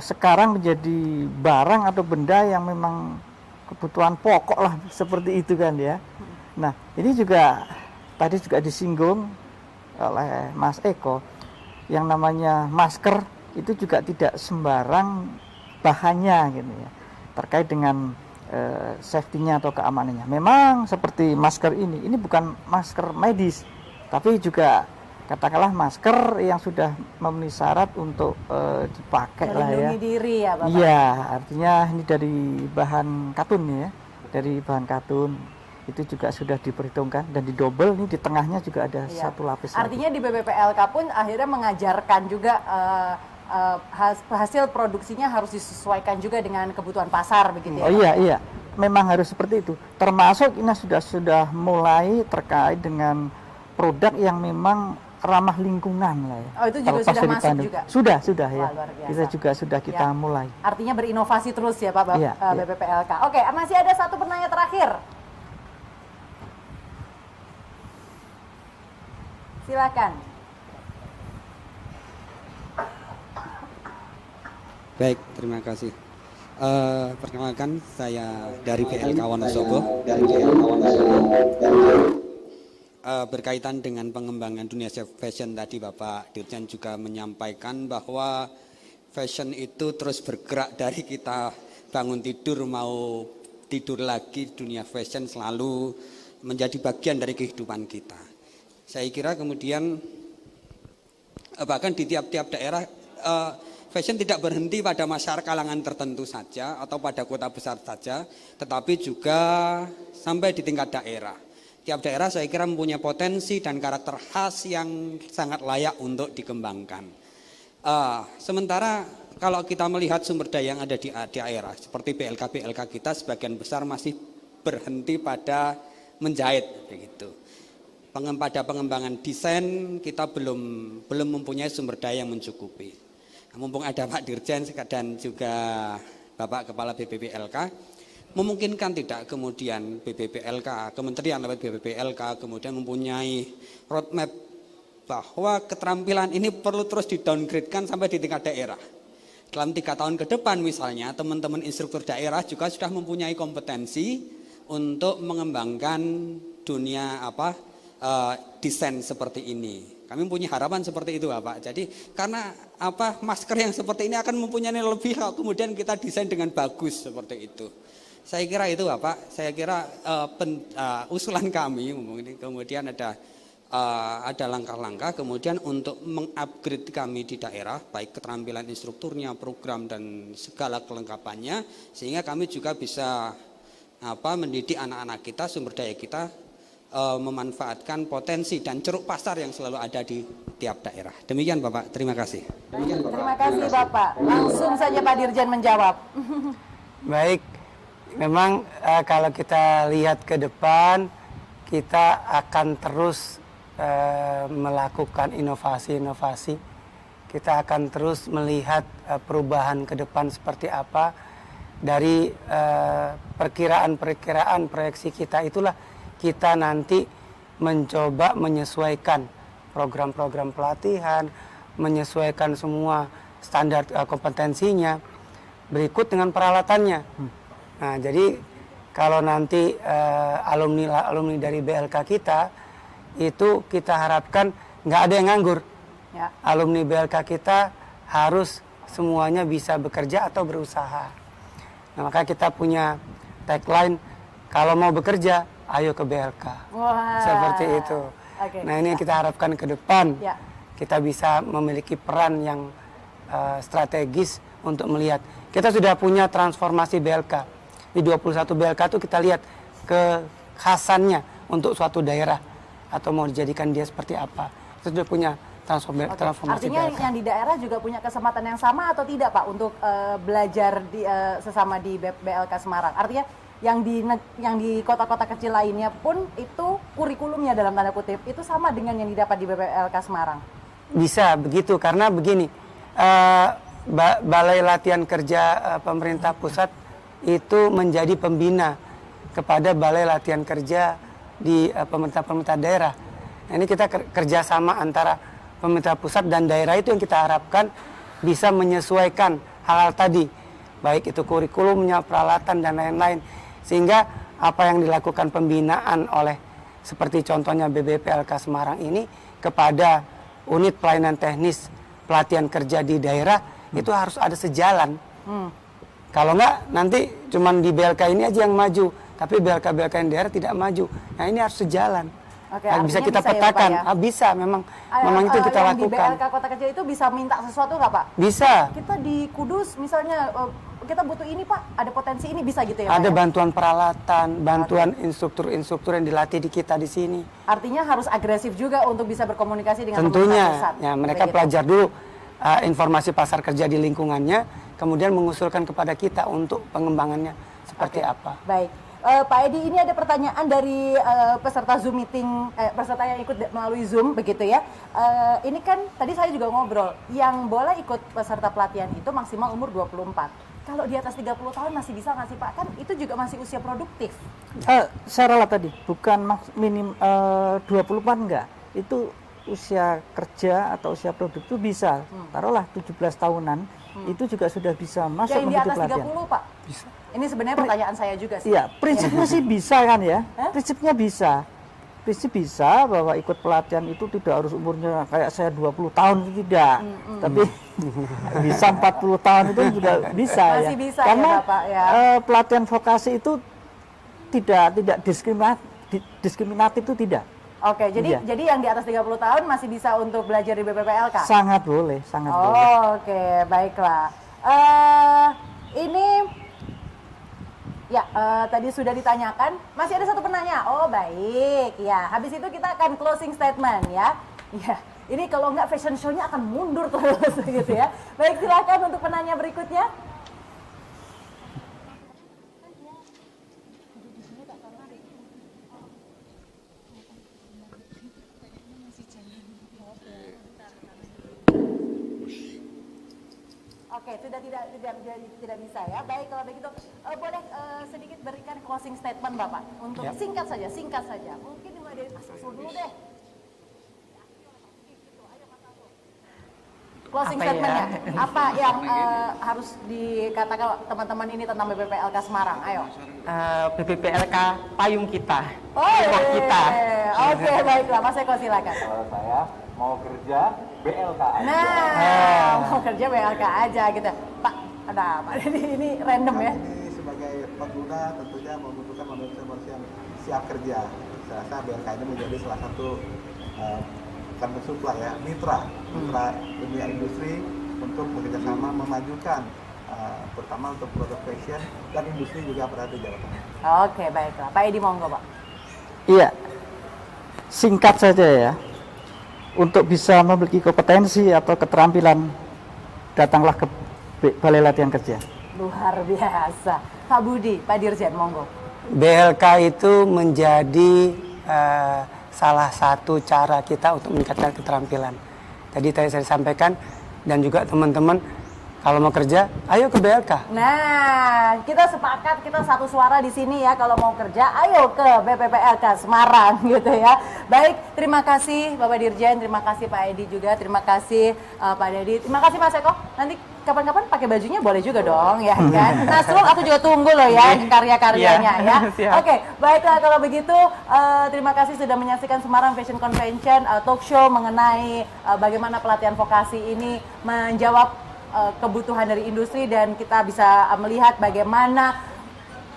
sekarang menjadi barang atau benda yang memang kebutuhan pokok lah seperti itu kan ya. Nah, ini juga tadi juga disinggung oleh Mas Eko, yang namanya masker itu juga tidak sembarang bahannya gitu ya, terkait dengan safety-nya atau keamanannya. Memang seperti masker ini bukan masker medis, tapi juga katakanlah masker yang sudah memenuhi syarat untuk dipakai lah ya. Melindungi diri ya Bapak? Iya, artinya ini dari bahan katun ya, dari bahan katun. Itu juga sudah diperhitungkan dan didobel, ini di tengahnya juga ada satu lapis. Artinya di BPPLK pun akhirnya mengajarkan juga hasil produksinya harus disesuaikan juga dengan kebutuhan pasar begitu ya? Oh iya, memang harus seperti itu. Termasuk ini sudah mulai terkait dengan produk yang memang ramah lingkungan lah ya. Oh, itu juga sudah masuk juga? Sudah ya. Kita juga sudah kita mulai. Artinya berinovasi terus ya Pak BPPLK. Oke, masih ada satu pertanyaan terakhir. Silakan. Baik, terima kasih. Perkenalkan, saya dari PLK Wonosobo. Berkaitan dengan pengembangan dunia fashion tadi, Bapak Dirjen juga menyampaikan bahwa fashion itu terus bergerak dari kita bangun tidur mau tidur lagi, dunia fashion selalu menjadi bagian dari kehidupan kita. Saya kira kemudian bahkan di tiap-tiap daerah fashion tidak berhenti pada masyarakat kalangan tertentu saja atau pada kota besar saja, tetapi juga sampai di tingkat daerah. Tiap daerah saya kira mempunyai potensi dan karakter khas yang sangat layak untuk dikembangkan. Sementara kalau kita melihat sumber daya yang ada di daerah, seperti BLK kita sebagian besar masih berhenti pada menjahit, begitu. Pada pengembangan desain kita belum mempunyai sumber daya yang mencukupi. Mumpung ada Pak Dirjen dan juga Bapak Kepala BPPLK, memungkinkan tidak kemudian BPPLK, Kementerian lewat BPPLK kemudian mempunyai roadmap bahwa keterampilan ini perlu terus di-downgrade-kan sampai di tingkat daerah. Dalam 3 tahun ke depan misalnya, teman-teman instruktur daerah juga sudah mempunyai kompetensi untuk mengembangkan dunia desain seperti ini. Kami mempunyai harapan seperti itu, Bapak. Jadi karena masker yang seperti ini akan mempunyai lebih kalau kemudian kita desain dengan bagus seperti itu. Saya kira itu, Bapak. Saya kira usulan kami kemudian ada langkah-langkah kemudian untuk mengupgrade kami di daerah, baik keterampilan instrukturnya, program dan segala kelengkapannya, sehingga kami juga bisa mendidik anak-anak kita, sumber daya kita memanfaatkan potensi dan ceruk pasar yang selalu ada di tiap daerah. Demikian Bapak, terima kasih. Terima kasih Bapak. Langsung saja Pak Dirjen menjawab. Baik, memang kalau kita lihat ke depan, kita akan terus melakukan inovasi-inovasi. Kita akan terus melihat perubahan ke depan seperti apa. Dari perkiraan-perkiraan proyeksi kita itulah kita nanti mencoba menyesuaikan program-program pelatihan, menyesuaikan semua standar kompetensinya, berikut dengan peralatannya. Nah, jadi kalau nanti alumni dari BLK kita, itu kita harapkan nggak ada yang nganggur. Ya. Alumni BLK kita harus semuanya bisa bekerja atau berusaha. Nah, maka kita punya tagline, kalau mau bekerja, ayo ke BLK. Wah. Seperti itu. Okay. Nah, ini yang kita harapkan ke depan. Ya. Kita bisa memiliki peran yang strategis untuk melihat. Kita sudah punya transformasi BLK. Di 21 BLK itu kita lihat kekhasannya untuk suatu daerah atau mau dijadikan dia seperti apa. Kita sudah punya transformasi Artinya BLK. yang di daerah juga punya kesempatan yang sama atau tidak Pak untuk belajar sesama di BLK Semarang? Artinya yang di kota-kota kecil lainnya pun itu kurikulumnya dalam tanda kutip itu sama dengan yang didapat di BLK Semarang? Bisa begitu, karena begini, Balai Latihan Kerja pemerintah pusat itu menjadi pembina kepada Balai Latihan Kerja di pemerintah daerah. Nah, ini kita kerjasama antara pemerintah pusat dan daerah, itu yang kita harapkan bisa menyesuaikan hal-hal tadi, baik itu kurikulumnya, peralatan dan lain-lain, sehingga apa yang dilakukan pembinaan oleh seperti contohnya BBPLK Semarang ini kepada unit pelayanan teknis pelatihan kerja di daerah itu harus ada sejalan. Kalau enggak nanti cuman di BLK ini aja yang maju, tapi BLK-BLK yang daerah tidak maju. Nah, ini harus sejalan. Oke, nah, bisa kita petakan. Ya, bisa, memang itu kita lakukan. Di BLK kota kecil itu bisa minta sesuatu nggak Pak? Bisa. Kita di Kudus misalnya kita butuh ini Pak, ada potensi ini, bisa gitu ya Pak? Ada bantuan peralatan, bantuan instruktur-instruktur yang dilatih di kita di sini. Artinya harus agresif juga untuk bisa berkomunikasi dengan pemerintah pusat. Tentunya, ya, mereka belajar dulu informasi pasar kerja di lingkungannya, kemudian mengusulkan kepada kita untuk pengembangannya seperti apa. Baik. Pak Edi, ini ada pertanyaan dari peserta Zoom meeting, peserta yang ikut melalui Zoom begitu ya. Ini kan tadi saya juga ngobrol, yang boleh ikut peserta pelatihan itu maksimal umur 24. Kalau di atas 30 tahun masih bisa nggak sih Pak? Kan itu juga masih usia produktif. Saya ralat tadi, bukan minim 24 enggak. Itu usia kerja atau usia produktif itu bisa. Taruhlah 17 tahunan, itu juga sudah bisa masuk mengikuti pelatihan. Yang di atas 30 Pak? Bisa. Ini sebenarnya pertanyaan saya juga sih. Iya, prinsipnya sih bisa kan ya. Prinsipnya bisa. Prinsip bisa bahwa ikut pelatihan itu tidak harus umurnya kayak saya 20 tahun, itu tidak. Tapi bisa 40 tahun itu juga bisa. Masih ya. Bisa karena ya, Bapak, ya. Pelatihan vokasi itu tidak diskriminatif itu tidak. Oke, jadi yang di atas 30 tahun masih bisa untuk belajar di BPPLK? Sangat boleh, sangat boleh. Oke, baiklah. Ini ya, tadi sudah ditanyakan. Masih ada satu penanya. Oh, baik. Ya, habis itu kita akan closing statement ya. Ya, Ini kalau nggak fashion show-nya akan mundur terus gitu ya. Baik, silakan untuk penanya berikutnya. Oke, sudah tidak bisa ya. Baik, kalau begitu boleh sedikit berikan closing statement Bapak untuk singkat saja. Mungkin dimulai dari Mas Asul dulu deh. Closing statementnya, apa yang harus dikatakan teman-teman ini tentang BPPLK Semarang? Ayo. BPPLK payung kita, oh, kita. Oke, baiklah, Mas Eko silakan. Kalau saya mau kerja BLK aja. Nah, mau kerja BLK aja gitu. Pak, ada Pak ini random ya? Ini sebagai pengguna tentunya membutuhkan manusia-manusia yang siap kerja. Saya rasa BLK ini menjadi salah satu bukan mensuplai ya, mitra dunia industri untuk bekerjasama memajukan terutama untuk produk fashion dan industri juga berada di Jawa Tengah. Oke, baiklah. Pak Edi monggo, Pak. Iya, singkat saja ya. Untuk bisa memiliki kompetensi atau keterampilan, datanglah ke Balai Latihan Kerja. Luar biasa. Pak Budi, Pak Dirjen, monggo. BLK itu menjadi salah satu cara kita untuk meningkatkan keterampilan. Tadi saya sampaikan dan juga teman-teman kalau mau kerja, ayo ke BLK. Nah, kita sepakat, kita satu suara di sini ya. Kalau mau kerja, ayo ke BPPLK Semarang gitu ya. Baik, terima kasih Bapak Dirjen, terima kasih Pak Edi juga, terima kasih Pak Dedi, terima kasih Mas Eko. Nanti kapan-kapan pakai bajunya boleh juga dong ya kan. Nasrul, aku juga tunggu loh ya karya-karyanya ya. Oke, baiklah kalau begitu terima kasih sudah menyaksikan Semarang Fashion Convention, talk show mengenai bagaimana pelatihan vokasi ini menjawab kebutuhan dari industri, dan kita bisa melihat bagaimana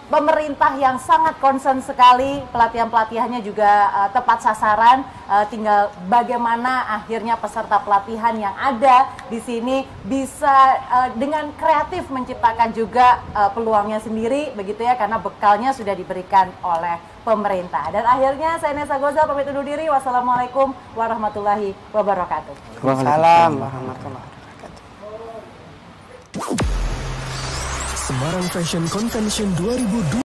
pemerintah yang sangat concern sekali, pelatihan-pelatihannya juga tepat sasaran, tinggal bagaimana akhirnya peserta pelatihan yang ada di sini bisa dengan kreatif menciptakan juga peluangnya sendiri begitu ya, karena bekalnya sudah diberikan oleh pemerintah. Dan akhirnya saya Nesa Gozal pamit undur diri. Wassalamualaikum warahmatullahi wabarakatuh. Waalaikumsalam warahmatullahi wabarakatuh. Semarang Fashion Convention 2022